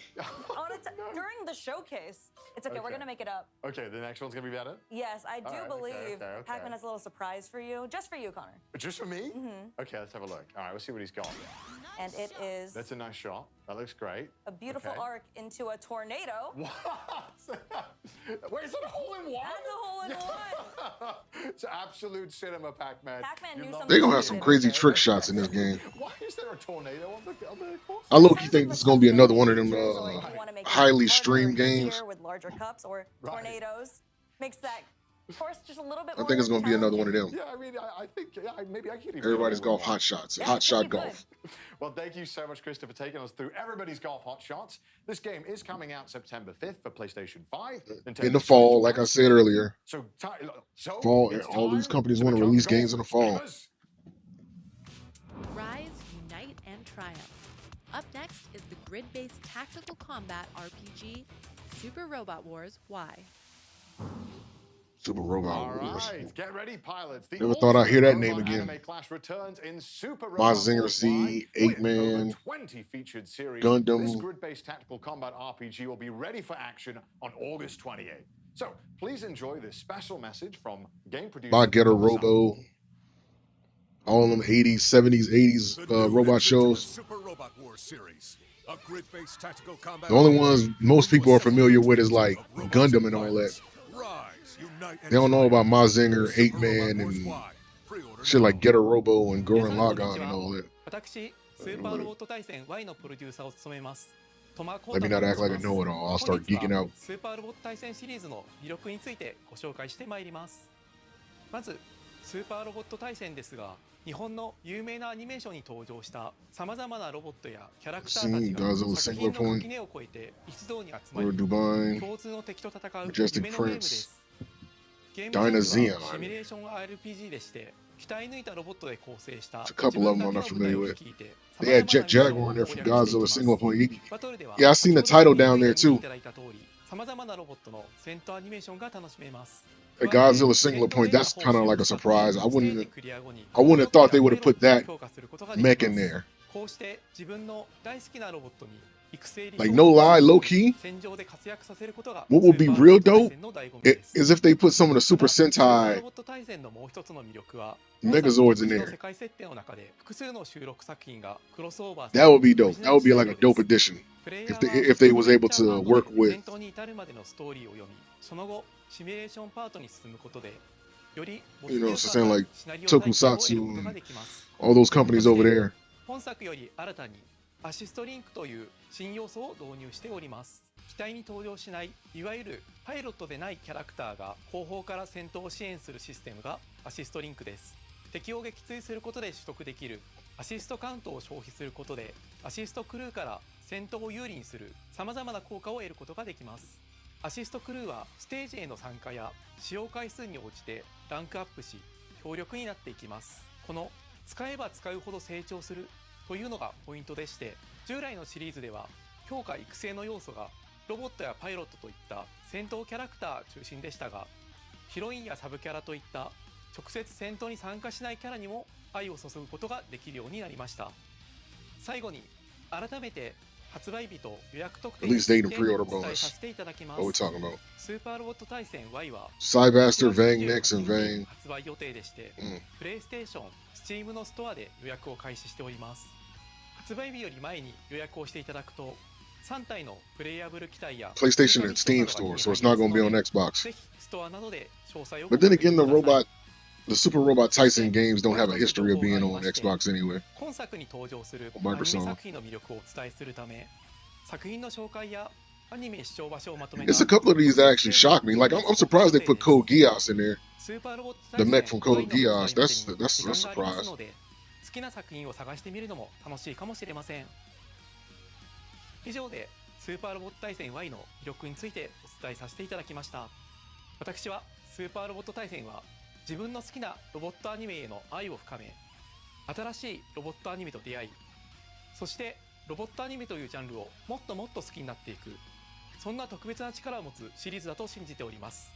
During the showcase. It's okay, we're Okay. gonna make it up. Okay, the next one's gonna be better. Yes, I do All right, believe okay. Pac-Man has a little surprise for you. Just for you, Connor. Just for me? Mm-hmm. Okay, let's have a look. All right, we'll see what he's got. And it is That's a nice shot. That looks great. a beautiful Okay. arc into a tornado. What? Wait, is that a hole in one? That's a hole in one. It's absolute cinema, Pac-Man. Pac-Man You knew love something They gonna it. have some crazy trick shots in this game. Why is there a tornado on the course? I low-key think this is gonna be another one of them highly streamed games. Here with larger cups or tornadoes makes that course just a little bit I more think it's gonna be another one of them. Yeah, I mean, I think maybe I could even. Everybody's go golf wrong. hot shots. Hot shot golf. Well, thank you so much, Chris, for taking us through everybody's golf hot shots. This game is coming out September 5th for PlayStation 5. In the fall, like I said earlier. So, Fall. it's All these time companies to want to become release golf games in the fall. gamers. Rise, unite, and triumph. Up next is the grid-based tactical combat RPG Super Robot Wars Y. Super Robot All Wars. right, get ready, pilots. The Never thought I'd hear that ultimate name robot again. Anime Clash returns in Super Mazinger Robot Wars Z, Y with 8-Man, over 20 featured series. Gundam. This grid-based tactical combat RPG will be ready for action on August 28th. So please enjoy this special message from game producer. by Getter Robo. All of them 80s, 70s, 80s robot shows. Super Robot Wars series. A grid-based tactical combat The only ones most people are familiar with is like Gundam and all that. Rise, unite, They don't know about Mazinger, 8-Man, and shit like Getter Robo and Gurren Lagann and all that. 私スーパーロボット対戦 Y のプロデューサーを務めますトマコ Let me not act like I know it all. I'll start geeking out. スーパーロボット対戦シリーズの魅力についてご紹介してまいりますまずスーパーロボット対戦ですが日本の有名なアニメーションに登場したさまざまなロボットやキャラクターたち See が Godzilla 作 Singular 品の Point, 垣根を越えて一堂に集ま Lord り Divine, 共通の敵と戦う Majestic 夢のゲームで Prince, すゲーム Dyna ジャンルは Xeon. シミュレーション RPG でして鍛え抜いたロボットで構成した There's a couple of them I'm not familiar with. They had Jet Jaguar in there from Godzilla Singular Point. Yeah, I seen the title down there too. さまざまなロボットの戦闘アニメーションが楽しめます The Godzilla Singular Point, that's kind of like a surprise. I wouldn't have thought they would have put that mech in there. こうして自分の大好きなロボットに育成 Like, no lie, low key, 戦場で活躍させることが what would be real dope の醍醐味です is if they put some of the Super ロ Sentai ボット対戦のもう一つの魅力は Megazords in 世 there. 界設定の中で複数の収録作品がクロスオーバー That would be dope. That would be like a dope addition if they was able to work with, 戦闘に至るまでのストーリーを読みその後シミュレーションパートに進むことでより you know, so saying like シナリオ体験を得る Tokusatsu ことが and できます all those companies over there. 本作より新たにアシストリンクという新要素を導入しております機体に登場しないいわゆるパイロットでないキャラクターが後方から戦闘を支援するシステムがアシストリンクです。敵を撃墜することで取得できるアシストカウントを消費することでアシストクルーから戦闘を有利にする様々な効果を得ることができます。アシストクルーはステージへの参加や使用回数に応じてランクアップし強力になっていきます。この使えば使うほど成長するというのがポイントでして、従来のシリーズでは強化育成の要素がロボットやパイロットといった戦闘キャラクター中心でしたが、ヒロインやサブキャラといった直接戦闘に参加しないキャラにも愛を注ぐことができるようになりました。最後に改めて発売日と予約特典についてお伝えさせていただきます。 What we talking about? スーパーロボット対戦 Y は Cybaster, Vang, Nex, and Vang. 発売予定でして、プレイステーション、Steam のストアで予約を開始しております。発売日より前に予約をしていただくと3体のプレイヤブル機体や PlayStation and Steam store, so it's not going to be on Xbox. ぜひストアなどで詳細を But then again, the Super Robot Tyson games don't have a history of being on Xbox anyway. 今作に登場するア Microsoft. ニメ作品の魅力をお伝えするため、作品の紹介やアニメ視聴場所をまとめた It's a couple of these that actually shocked me. Like I'm surprised they put Code Geass in there. スーパーロボット The 対 mech 戦 from Code Y の Geass. That's a 時間があります surprise. ので、好きな作品を探してみるのも楽しいかもしれません。以上でスーパーロボット対戦 Y の魅力についてお伝えさせていただきました。私はスーパーロボット対戦は自分の好きなロボットアニメへの愛を深め、新しいロボットアニメと出会い、そしてロボットアニメというジャンルをもっともっと好きになっていく、そんな特別な力を持つシリーズだと信じております。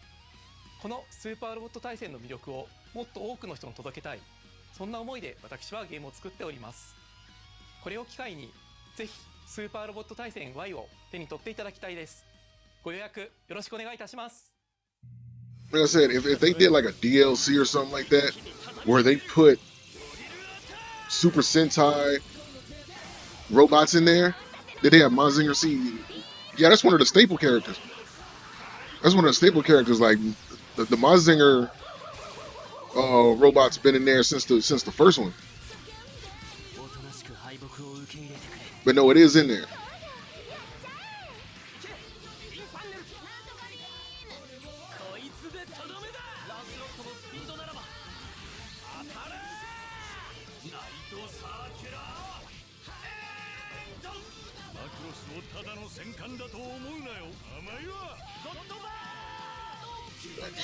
このスーパーロボット対戦の魅力をもっと多くの人に届けたい、そんな思いで私はゲームを作っております。これを機会にぜひスーパーロボット対戦 Y を手に取っていただきたいです。ご予約よろしくお願いいたします。 Like I said, if they did like a DLC or something like that, where they put Super Sentai robots in there, did they have Mazinger? See, yeah, that's one of the staple characters. That's one of the staple characters. Like the Mazinger robot's been in there since the first one. But no, it is in there.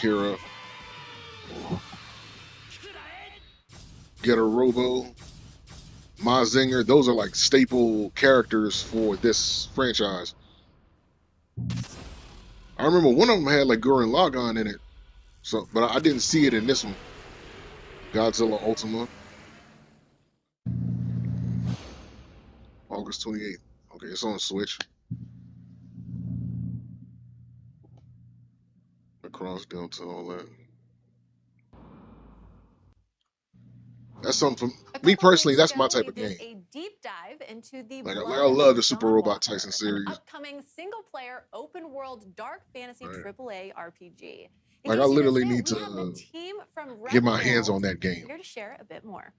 Kira, Getter Robo, Mazinger, those are like staple characters for this franchise. I remember one of them had like Gurren Lagann in it, so but I didn't see it in this one. Godzilla Ultima, August 28th. Okay, it's on Switch. Across Delta, all that. That's something for me personally. That's my type of game. A deep dive into the Like I love the Super Robot Tyson series. Upcoming single-player open-world dark fantasy AAA RPG. Like I literally need to get my hands on that game. Here to share a bit more.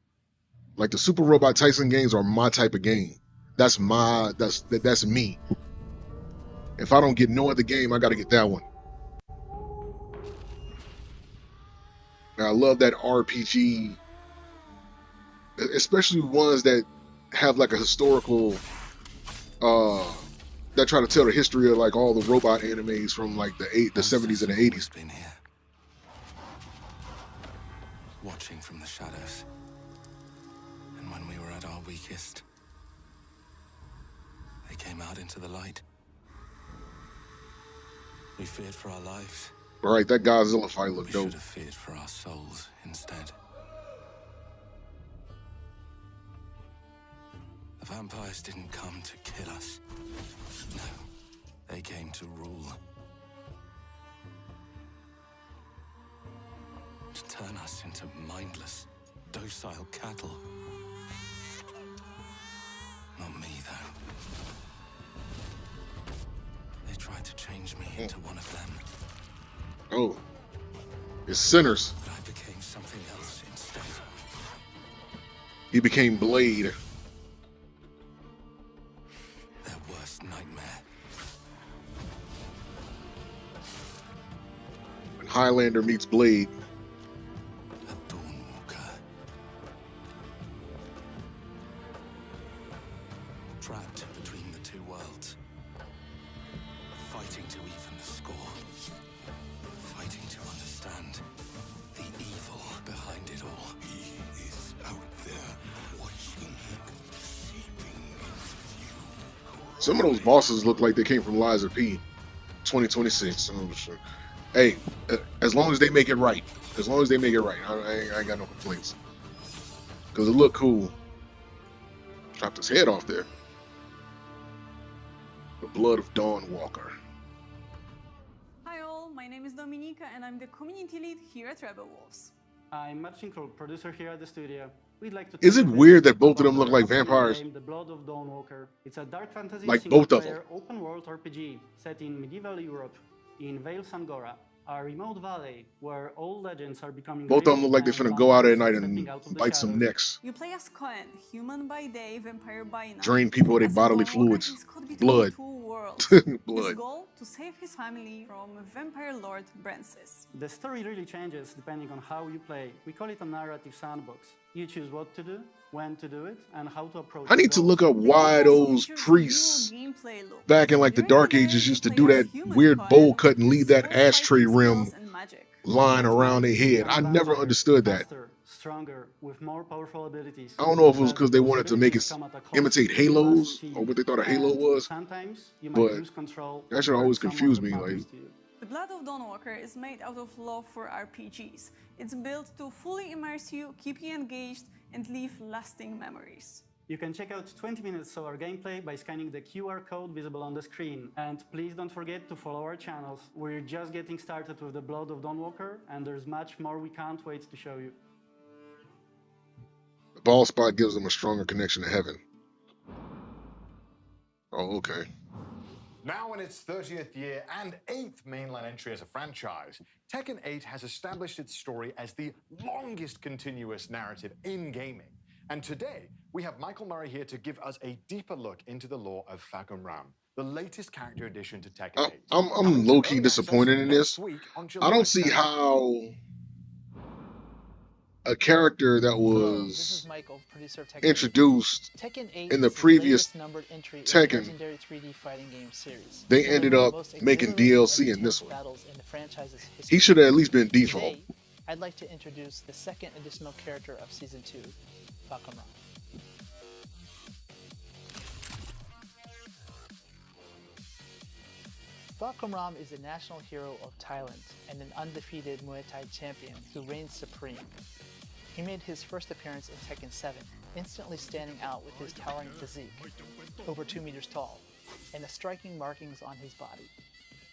Like the Super Robot Tyson games are my type of game. That's me. If I don't get no other game, I got to get that one. And I love that RPG, especially ones that have like a historical, that try to tell the history of like all the robot animes from like the 70s and the 80s. Watching from the shadows, and when we were at our weakest, they came out into the light. We feared for our lives. All right, that Godzilla fight looked dope. We should have feared for our souls instead. The vampires didn't come to kill us. No, they came to rule. To turn us into mindless, docile cattle. Not me, though. They tried to change me into one of them. Oh, it's Sinners. But I became something else instead. He became Blade. Their worst nightmare. Highlander meets Blade. A Dawnwalker. Trapped between the two worlds. Fighting to even the score. Fighting to understand the evil behind it all. He is out there watching, seeping into you. Some of those bosses look like they came from Lies of P. 2026. Hey, as long as they make it right. As long as they make it right. I ain't got no complaints. Because it looked cool. Chopped his head off there. The Blood of Dawnwalker. Hi all, my name is Dominika and I'm the community lead here at Rebel Wolves. I'm Marcin Krul, producer here at the studio. We'd like to Is it weird that both of them look like vampires? Game, the Blood of Dawnwalker. It's a dark fantasy Like both of single-player open-world RPG set in medieval Europe in Vale Sangora, a remote valley where all legends are becoming Both of them look like they're real finna go out at and night stepping and out of the bite some shadows. necks. You play as Cohen, human by day, vampire by night. Drain people of their As a bodily Dawnwalker, fluids. he's caught between Blood. two worlds. His Blood. goal, to save his family from vampire lord Brancis. The story really changes depending on how you play. We call it a narrative sandbox. You choose what to do, when to do it, and how to approach I need to look up why those priests back in like the Dark Ages used to do that weird bowl cut and leave that ashtray rim line around their head. I never understood that. Stronger, with more powerful abilities. I don't know if it was because they wanted to make it imitate Halos or what they thought a Halo was, Sometimes you might but lose control that should over always someone confuse who me. matters Like, to you. The Blood of Dawnwalker is made out of love for RPGs. It's built to fully immerse you, keep you engaged, and leave lasting memories. You can check out 20 minutes of our gameplay by scanning the QR code visible on the screen. And please don't forget to follow our channels. We're just getting started with the Blood of Dawnwalker, and there's much more we can't wait to show you. the ball spot gives them a stronger connection to heaven. Oh, okay. Now in its 30th year and 8th mainline entry as a franchise, Tekken 8 has established its story as the longest continuous narrative in gaming. And today, we have Michael Murray here to give us a deeper look into the lore of Fagum Ram, the latest character addition to Tekken 8. I'm low-key disappointed in this. I don't see how a character that was Michael, producer of Tekken introduced 8. Tekken 8 in the is previous latest numbered entry in the Tekken, legendary 3D fighting game series. they It's one ended of the up most making exhilarating DLC and in this intense one. battles in the franchise's history. He should have at least been default. Today, I'd like to introduce the second additional character of Season 2, Fagum Ram. Fagum Ram is a national hero of Thailand and an undefeated Muay Thai champion who reigns supreme. He made his first appearance in Tekken 7, instantly standing out with his towering physique, over 2 meters tall, and the striking markings on his body.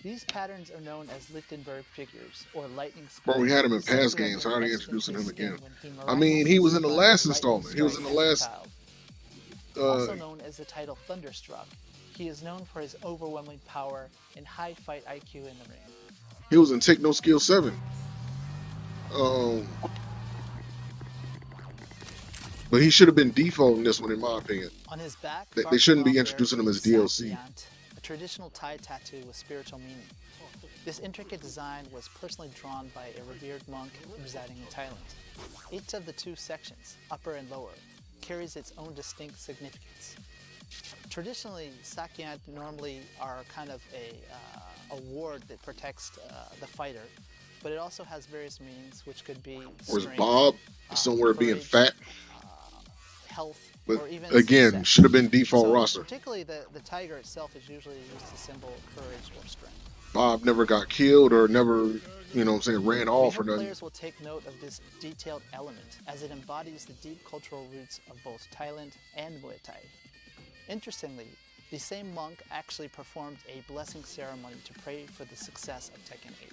These patterns are known as Lichtenberg figures, or lightning skulls. Bro, we had him in past games. How are they introducing him again? I mean, he was in the last installment. He was in the last. Also known as the title Thunderstruck, he is known for his overwhelming power and high fight IQ in the ring. He was in Take No Skill 7. But he should have been default in this one, in my opinion. On his back, They shouldn't be Fagum Ram introducing him bears as a DLC. Sakyant, a traditional Thai tattoo with spiritual meaning. This intricate design was personally drawn by a revered monk residing in Thailand. Each of the two sections, upper and lower, carries its own distinct significance. Traditionally, Sakyant normally are kind of a ward that protects the fighter, but it also has various meanings, which could be Where's strength, Bob? Somewhere being courage, fat. health, But or even again, success. should have been default So, roster. Particularly the tiger itself is usually used to symbol courage or strength. Bob never got killed or never, you know what I'm saying, ran off or We hope nothing. players will take note of this detailed element as it embodies the deep cultural roots of both Thailand and Muay Thai. Interestingly, the same monk actually performed a blessing ceremony to pray for the success of Tekken 8.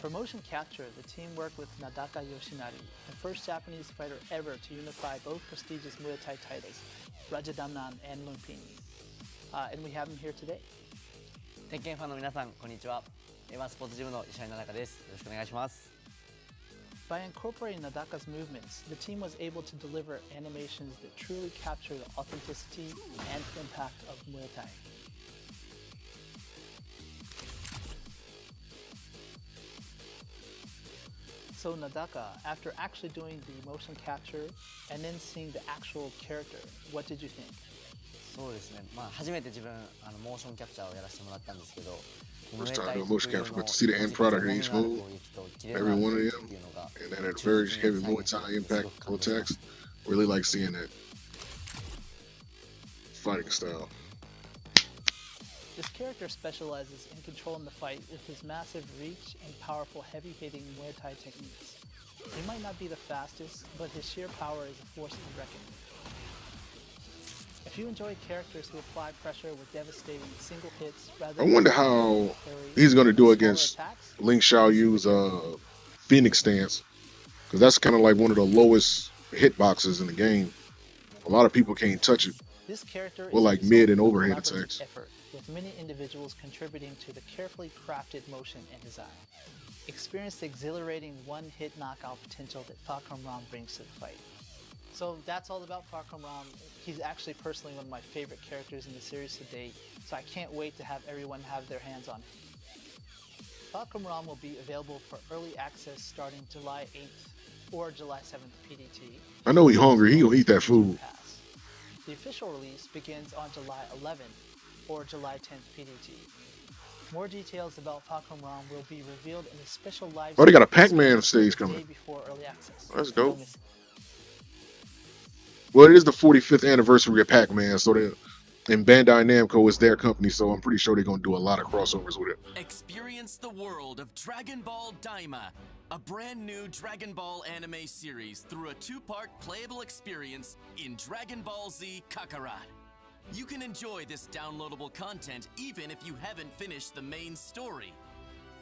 For motion capture, the team worked with Nadaka Yoshinari, the first Japanese fighter ever to unify both prestigious Muay Thai titles, Rajadamnan and Lumpini. And we have him here today. 鉄拳ファンの皆さん、こんにちは。ワンスポーツジムの石原奈々です。よろしくお願いします。By incorporating Nadaka's movements, the team was able to deliver animations that truly capture the authenticity and impact of Muay Thai. So Nadaka, after actually doing the motion capture and then seeing the actual character, what did you think? そうですね。まあ初めて自分モーションキャプチャーをやらせてもらったんですけど、 First time doing motion capture, but to see the end product of each move, every one of them, and then at very heavy Muay Thai impact attacks, really like seeing that fighting style. This character specializes in controlling the fight with his massive reach and powerful heavy-hitting Muay Thai techniques. He might not be the fastest, but his sheer power is a force to reckon with. If you enjoy characters who apply pressure with devastating single hits rather I wonder how he's going to do against Ling Xiaoyu's Phoenix stance, because that's kind of like one of the lowest hitboxes in the game. A lot of people can't touch it. This character Or like is mid and a overhead collaborative attacks. effort, with many individuals contributing to the carefully crafted motion and design. Experience the exhilarating one-hit knockout potential that Falcon Ram brings to the fight. So that's all about Falcon Ram. He's actually personally one of my favorite characters in the series to date, so I can't wait to have everyone have their hands on him. Falcon Ram will be available for early access starting July 8th or July 7th PDT. I know he's hungry. He gonna eat that food. The official release begins on July 11th or July 10th PDT. More details about Falcon Ram will be revealed in a special live Oh, they got a stream Pac-Man stage the day coming. before early access. That's dope. Well, it is the 45th anniversary of Pac-Man, so and Bandai Namco is their company, so I'm pretty sure they're gonna do a lot of crossovers with it. Experience the world of Dragon Ball Daima, a brand new Dragon Ball anime series through a two-part playable experience in Dragon Ball Z Kakarot. You can enjoy this downloadable content even if you haven't finished the main story.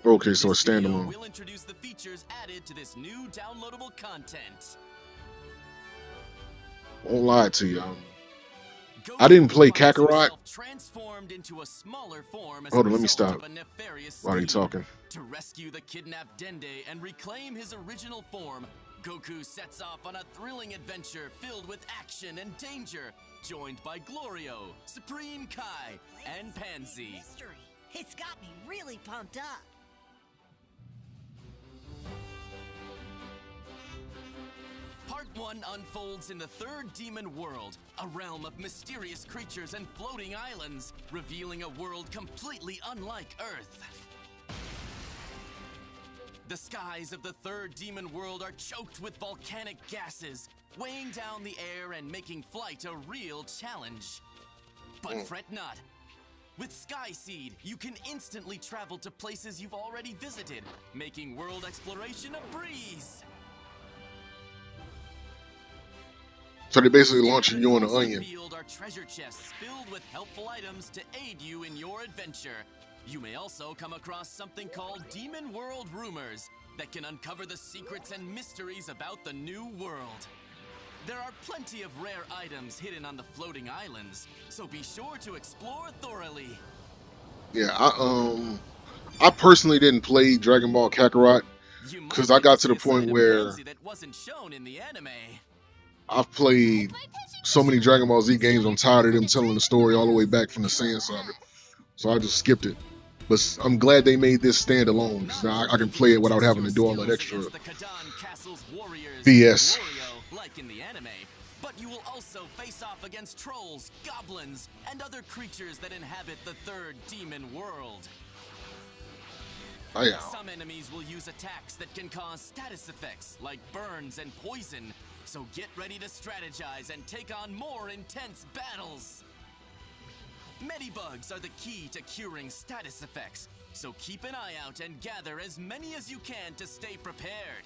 Okay, so it's standalone. We'll introduce the features added to this new downloadable content. Won't lie to you. I didn't play Kakarot. Transformed into a smaller form as Hold a on, let me result stop of a nefarious while you scheme. talking. To rescue the kidnapped Dende and reclaim his original form, Goku sets off on a thrilling adventure filled with action and danger, joined by Glorio, Supreme Kai, and Pansy. Mystery. It's got me really pumped up. Part 1 unfolds in the third demon world, a realm of mysterious creatures and floating islands, revealing a world completely unlike Earth. The skies of the third demon world are choked with volcanic gases, weighing down the air and making flight a real challenge. But fret not. With Skyseed, you can instantly travel to places you've already visited, making world exploration a breeze. So they're basically launching you on an onion. Revealed are treasure chests filled with helpful items to aid you in your adventure. You may also come across something called Demon World Rumors that can uncover the secrets and mysteries about the new world. There are plenty of rare items hidden on the floating islands, so be sure to explore thoroughly. Yeah, I personally didn't play Dragon Ball Kakarot because I got to the point where That wasn't shown in the anime. I've played so many Dragon Ball Z games, I'm tired of them telling the story all the way back from the Saiyan Saga. So I just skipped it. But I'm glad they made this standalone, because now I can play it without having to do all that extra BS. Like in the anime, but you will also face off against trolls, goblins, and other creatures that inhabit the third demon world. Oh, yeah. Some enemies will use attacks that can cause status effects like burns and poison, so get ready to strategize and take on more intense battles. Medibugs are the key to curing status effects, so keep an eye out and gather as many as you can to stay prepared.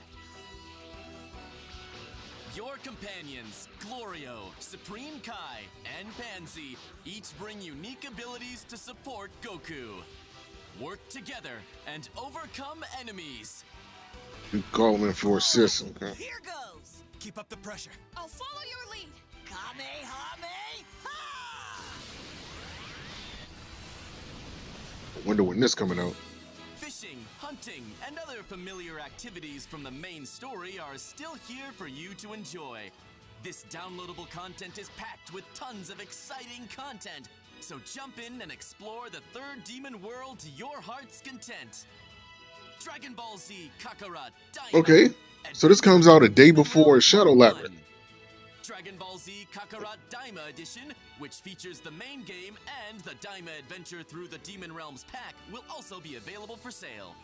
Your companions, Glorio, Supreme Kai, and Pansy, each bring unique abilities to support Goku. Work together and overcome enemies. You call them in for assist, okay? Here goes. Keep up the pressure. I'll follow your lead. Kamehameha! I wonder when this coming out. Fish Fishing, hunting, and other familiar activities from the main story are still here for you to enjoy. This downloadable content is packed with tons of exciting content, so jump in and explore the third demon world to your heart's content. Dragon Ball Z Kakarot Daima. Okay, so this comes out a day before Shadow Labyrinth. Dragon Ball Z Kakarot Daima Edition, which features the main game and the Daima adventure through the Demon Realms pack, will also be available for sale.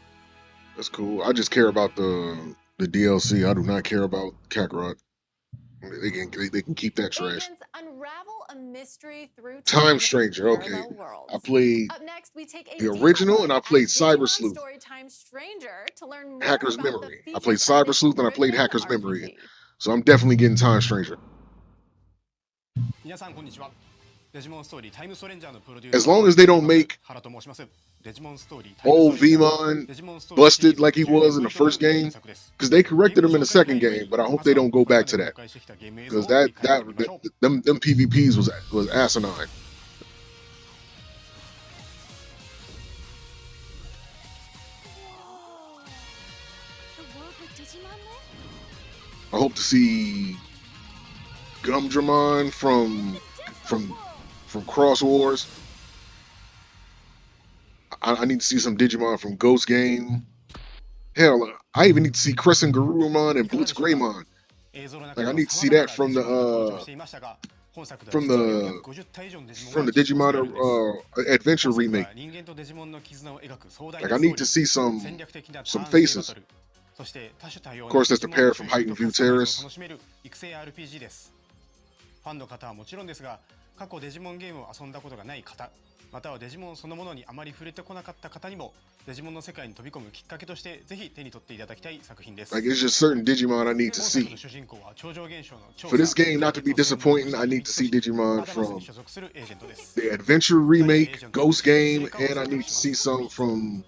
That's cool. I just care about the DLC. I do not care about Kakarot. They can keep that trash. Agents unravel a mystery through Time Stranger. Okay, parallel worlds. I played Up next, we take a the deep original look and I at played Digimon Cyber Sleuth. Storytime Stranger to learn more Hacker's about the Memory. I features played of Cyber this Sleuth and I played gripping Hacker's Memory. RPG. So I'm definitely getting Time Stranger. 皆さんこんにちは。デジモンストーリータイムストレンジャーのプロデュー As サー long as they don't make 原と申します。デジモンストーリータイム old ストレンジャー Vemon デジモンストーリーシリー busted ズ like he was in the first game, because they corrected him in the second game, but I hope they don't go back to that, because them PvPs was asinine. The world with Digimon live? I hope to see Gumdramon from Cross Wars. I need to see some Digimon from Ghost Game. Hell, I even need to see Crescent Garurumon and Blitz Greymon. Like I need to see that from the Digimon Adventure remake. Like I need to see some faces. Of course, that's the pair from Heightened View Terrace. ファンの方はもちろんですが、過去デジモンゲームを遊んだことがない方、またはデジモンそのものにあまり触れてこなかった方にも、デジモンの世界に飛び込むきっかけとしてぜひ手に取っていただきたい作品です。 Like it's just certain Digimon I need to see. For this game not to be disappointing, I need to see Digimon from the Adventure remake, Ghost Game, and I need to see some from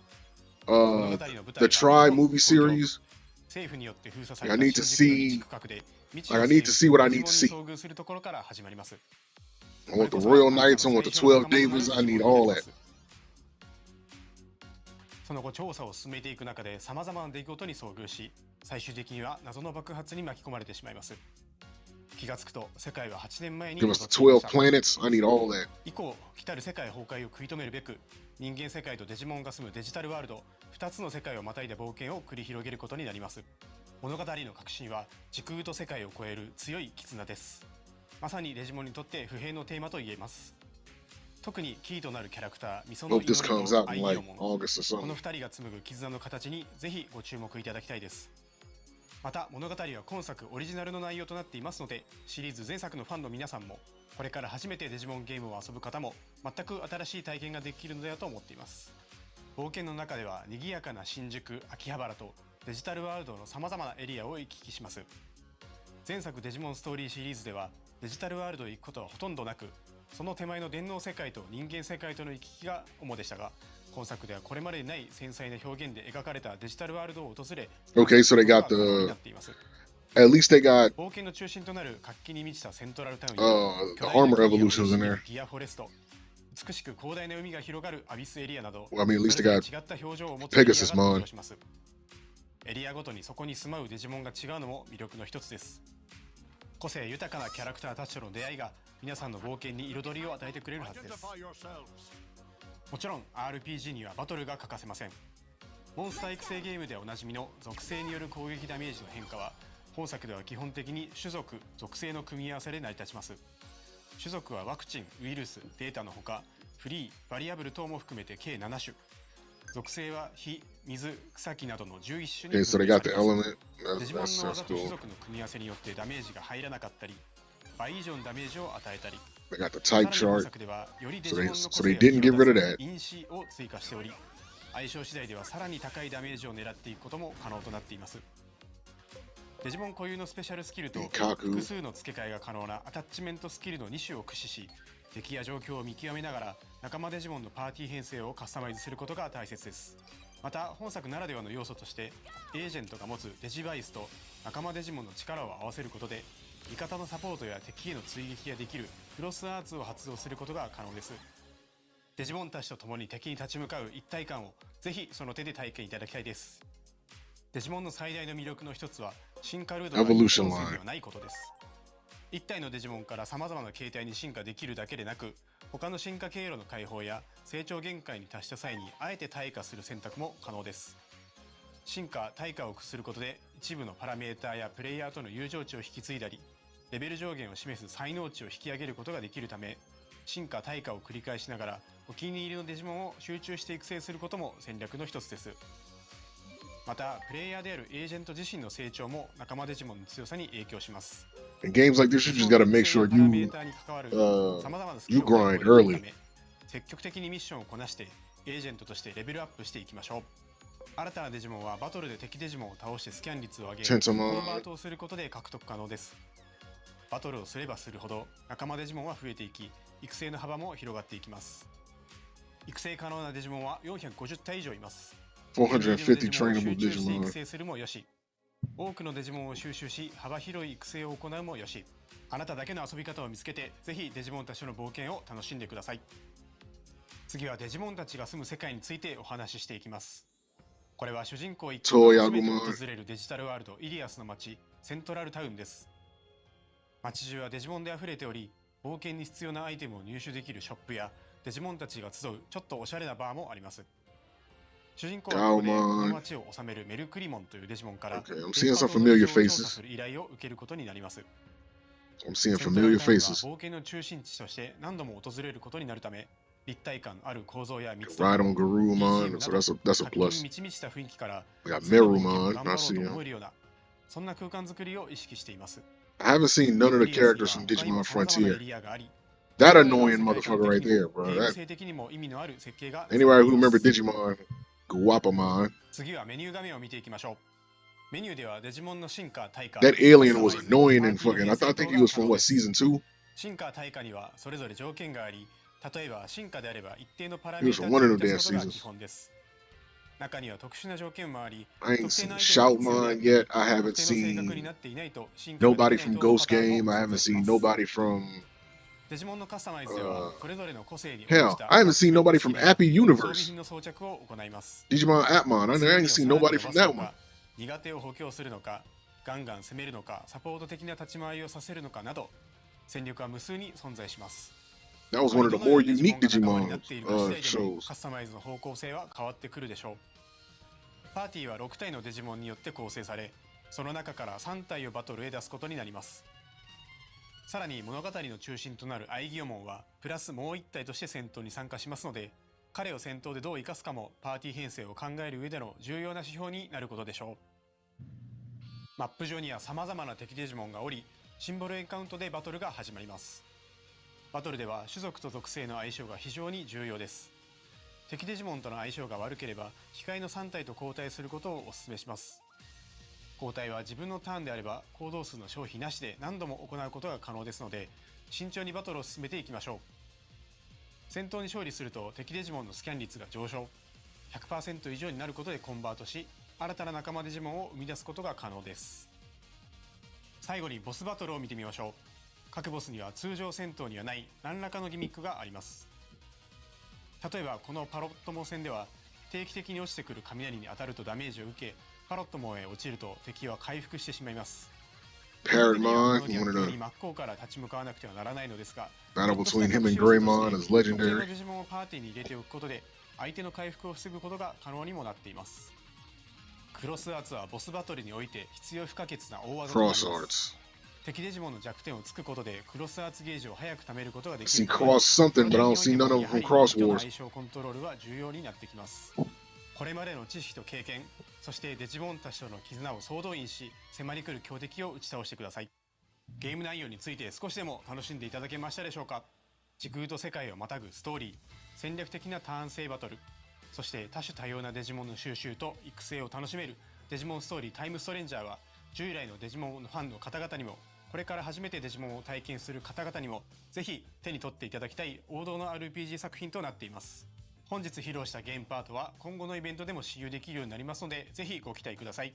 the Try movie series. I need to see. Like I need to see what I need to see. I want the Royal Knights, I want the 12 Davids, I need all that. その後調査を進めていく中で様々な出来事に遭遇し、最終的には謎の爆発に巻き込まれてしまいます。気がつくと世界は8年前に Give us the 12 planets, I need all that. 以降、来たる世界崩壊を食い止めるべく、人間世界とデジモンが住むデジタルワールド2つの世界をまたいだ冒険を繰り広げることになります。物語の核心は時空と世界を超える強い絆です。まさにデジモンにとって不平のテーマと言えます。特にキーとなるキャラクターミソノイノリとアイヨモン、この2人が紡ぐ絆の形にぜひご注目いただきたいです。また物語は今作オリジナルの内容となっていますので、シリーズ前作のファンの皆さんもこれから初めてデジモンゲームを遊ぶ方も全く新しい体験ができるのではと思っています。冒険の中では賑やかな新宿、秋葉原とデジタルワールドの様々なエリアを行き来します。前作デジモンストーリーシリーズではデジタルワールドへ行くことはほとんどなく、その手前の電脳世界と人間世界との行き来が主でしたが、今作ではこれまでにない繊細な表現で描かれたデジタルワールドを訪れ、 Okay, so they got the. At least they got 冒険の中心となる活気に満ちたセントラルタウン the armor evolutions in there. ギアフォレスト、美しく広大な海が広がるアビスエリアなど、 Well, I mean, at least they got 違った表情を持つ Pegasus Mon. エリアごとにそこに住まうデジモンが違うのも魅力の一つです。個性豊かなキャラクターたちとの出会いが皆さんの冒険に彩りを与えてくれるはずです。もちろん RPG にはバトルが欠かせません。モンスター育成ゲームでおなじみの属性による攻撃ダメージの変化は本作では基本的に種族・属性の組み合わせで成り立ちます。種族はワクチン、ウイルス、データのほかフリー、バリアブル等も含めて計7種。属性は火、水、草木などの11種に Okay, so they got the element. デジモンの技と種族の組み合わせによってダメージが入らなかったり、倍以上のダメージを与えたり、 They got the type さらに本 chart, 作ではよりデ so ジモン they の個 so 性 they を didn't get rid of 引 that. き出す因子を追加しており、相性次第ではさらに高いダメージを狙っていくことも可能となっています。デジモン固有のスペシャルスキルと複数の付け替えが可能なアタッチメントスキルの2種を駆使し、敵や状況を見極めながら仲間デジモンのパーティー編成をカスタマイズすることが大切です。また本作ならではの要素としてエージェントが持つデジバイスと仲間デジモンの力を合わせることで味方のサポートや敵への追撃ができるクロスアーツを発動することが可能です。デジモンたちと共に敵に立ち向かう一体感をぜひその手で体験いただきたいです。デジモンの最大の魅力の一つは進化ルートが一本線ではないことです。一体のデジモンから様々な形態に進化できるだけでなく、他の進化経路の解放や成長限界に達した際にあえて退化する選択も可能です。進化・退化を駆することで一部のパラメーターやプレイヤーとの友情値を引き継いだり、レベル上限を示す才能値を引き上げることができるため、進化・退化を繰り返しながらお気に入りのデジモンを集中して育成することも戦略の一つです。またプレイヤーであるエージェント自身の成長も仲間デジモンの強さに影響します。In games like this, you just gotta make sure you grind early. 積極的にミッションをこなしてエージェントとしてレベルアップしていきましょう。新たなデジモンはバトルで敵デジモンを倒してスキャン率を上げ、コンバートをすることで獲得可能です。バトルをすればするほど仲間デジモンは増えていき、育成の幅も広がっていきます。育成可能なデジモンは450体以上います。450 trainable 集中して Digimon. 育成するもよし、多くのデジモンを収集し幅広い育成を行うもよし、あなただけの遊び方を見つけてぜひデジモンたちの冒険を楽しんでください。次はデジモンたちが住む世界についてお話ししていきます。これは主人公一行が初めて訪れるデジタルワールドイリアスの街セントラルタウンです。街中はデジモンで溢れており、冒険に必要なアイテムを入手できるショップやデジモンたちが集うちょっとおしゃれなバーもあります。主人公はここでこの街を治めるメルクリモンというデジモンからI'm seeing some familiar 調査 faces. する依頼を受けることになります。 I'm seeing セントラ familiar ルタウンは faces. 冒険の中心地として何度も訪れることになるため、立体感ある構造や密度、 Ride on Garurumon, so that's a 活気に plus. 満ち満ちた雰囲気から We got 次の冒険を Merumon. 頑 I 張ろう see と him. 思えるような、そんな空間作りを意識しています。 I haven't seen none of the イリアスに characters は from 他にも Digimon 様々なエ Frontier. リアがあり、 That annoying motherfucker right there, bro. ゲーム That 性的にも意味のある設計が anybody who remember Digimon, Guapamon. 次はメニュー画面を見ていきましょう。メニューではデジモンの進化・退化、 That alien was annoying and fucking. I think he was from what season 2. 進化・退化にはそれぞれ条件があり、例えば進化であれば一定のパラ He メ was ータ from one of を the 満たす damn ことが seasons. 基本です。中には特殊な条件もあり、 I ain't 特定 seen のアイテムに強い Shoutmon yet. I 特 haven't 定の性格に seen なっていないと進化が nobody できな from いという Ghost パターン Game. も I 存 haven't 在し seen ます。 nobody from デジモンのカスタマイズではそれぞれの個性に応じ hell. た I haven't seen nobody from Appy 装備 Universe. 品の装着を行います。 Digimon Atmon. I ain't seen nobody from that one. 苦手を補強するのか、ガンガン攻めるのか、サポート的な立ち回りをさせるのかなど、戦略は無数に存在します。 That was one of the more unique ど Digimon のようになっているか次第でも shows. カスタマイズの方向性は変わってくるでしょう。パーティーは6体のデジモンによって構成され、その中から3体をバトルへ出すことになります。さらに物語の中心となるアイギオモンはプラスもう1体として戦闘に参加しますので、彼を戦闘でどう生かすかもパーティー編成を考える上での重要な指標になることでしょう。マップ上には様々な敵デジモンがおり、シンボルエンカウントでバトルが始まります。バトルでは種族と属性の相性が非常に重要です。敵デジモンとの相性が悪ければ控えの3体と交代することをお勧めします。交代は自分のターンであれば行動数の消費なしで何度も行うことが可能ですので、慎重にバトルを進めていきましょう。戦闘に勝利すると敵デジモンのスキャン率が上昇、 100% 以上になることでコンバートし、新たな仲間デジモンを生み出すことが可能です。最後にボスバトルを見てみましょう。各ボスには通常戦闘にはない何らかのギミックがあります。例えばこのパロットモ戦では定期的に落ちてくる雷に当たるとダメージを受け、パロットモへ落ちると敵は回復してしまいます。 Parrotmon, 真 one of the っ向から立ち向かわなくてはならないのですが、 battle between him and Greymon is 特定の legendary. デジモンをパーティーに入れておくことで相手の回復を防ぐことが可能にもなっています。クロスアーツはボスバトルにおいて必要不可欠な大技となります。 Cross arts. 敵デジモンの弱点をつくことでクロスアーツゲージを早く貯めることがで I き see るので、 Cross something, but I don't see none of them from Cross 敵との Wars. 相性コントロールは重要になってきます。これまでの知識と経験、そしてデジモンたちとの絆を総動員し、迫り来る強敵を打ち倒してください。ゲーム内容について少しでも楽しんでいただけましたでしょうか。時空と世界をまたぐストーリー、戦略的なターン制バトル、そして多種多様なデジモンの収集と育成を楽しめるデジモンストーリータイムストレンジャーは、従来のデジモンのファンの方々にも、これから初めてデジモンを体験する方々にもぜひ手に取っていただきたい王道の RPG 作品となっています。本日披露したゲームパートは今後のイベントでも使用できるようになりますので、ぜひご期待ください。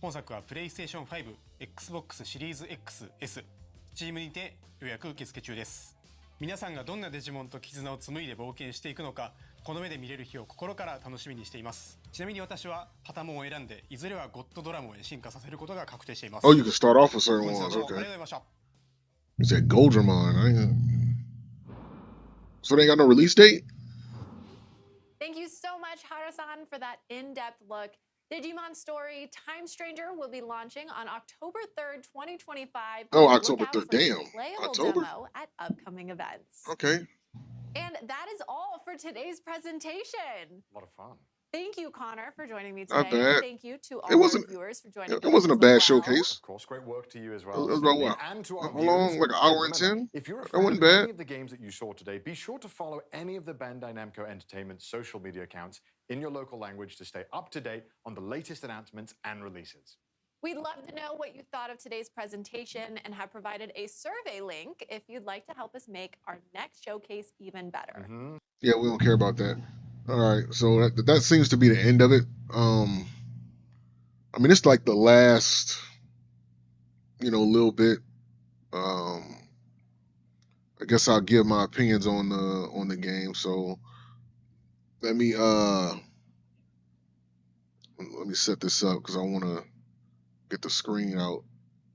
本作は PlayStation 5、Xbox シリーズ XS、Steam にて予約受付中です。皆さんがどんなデジモンと絆を紡いで冒険していくのか、この目で見れる日を心から楽しみにしています。ちなみに私はパタモンを選んで、いずれはゴッドドラモンへ進化させることが確定しています。 Oh, you can start off with certain 本日は ones. どうもありがとう Okay. ございました。 You said Goldramon. So they ain't got no release date? Thank you so much, Harasan, for that in-depth look. Digimon Story Time Stranger will be launching on October 3rd, 2025. Oh, Look October out 3rd. for the Damn. playable October? demo at upcoming events. Okay. And that is all for today's presentation. A lot of fun. Thank you, Connor, for joining me Not today. And bad. thank you to all It our wasn't. viewers for joining It us wasn't a as bad well. showcase. Of course, great work to you as It well. was about Sydney, what? and to our How long? viewers. Like an hour and Remember, 10? if you're a That fan wasn't of any bad. of the games that you saw today, be sure to follow any of the Bandai Namco Entertainment social media accounts in your local language to stay up to date on the latest announcements and releases. We'd love to know what you thought of today's presentation and have provided a survey link if you'd like to help us make our next showcase even better. Yeah, we don't care about that. All right, so that seems to be the end of it. I mean, it's like the last, little bit. I guess I'll give my opinions on the game. So let me set this up because I want to get the screen out.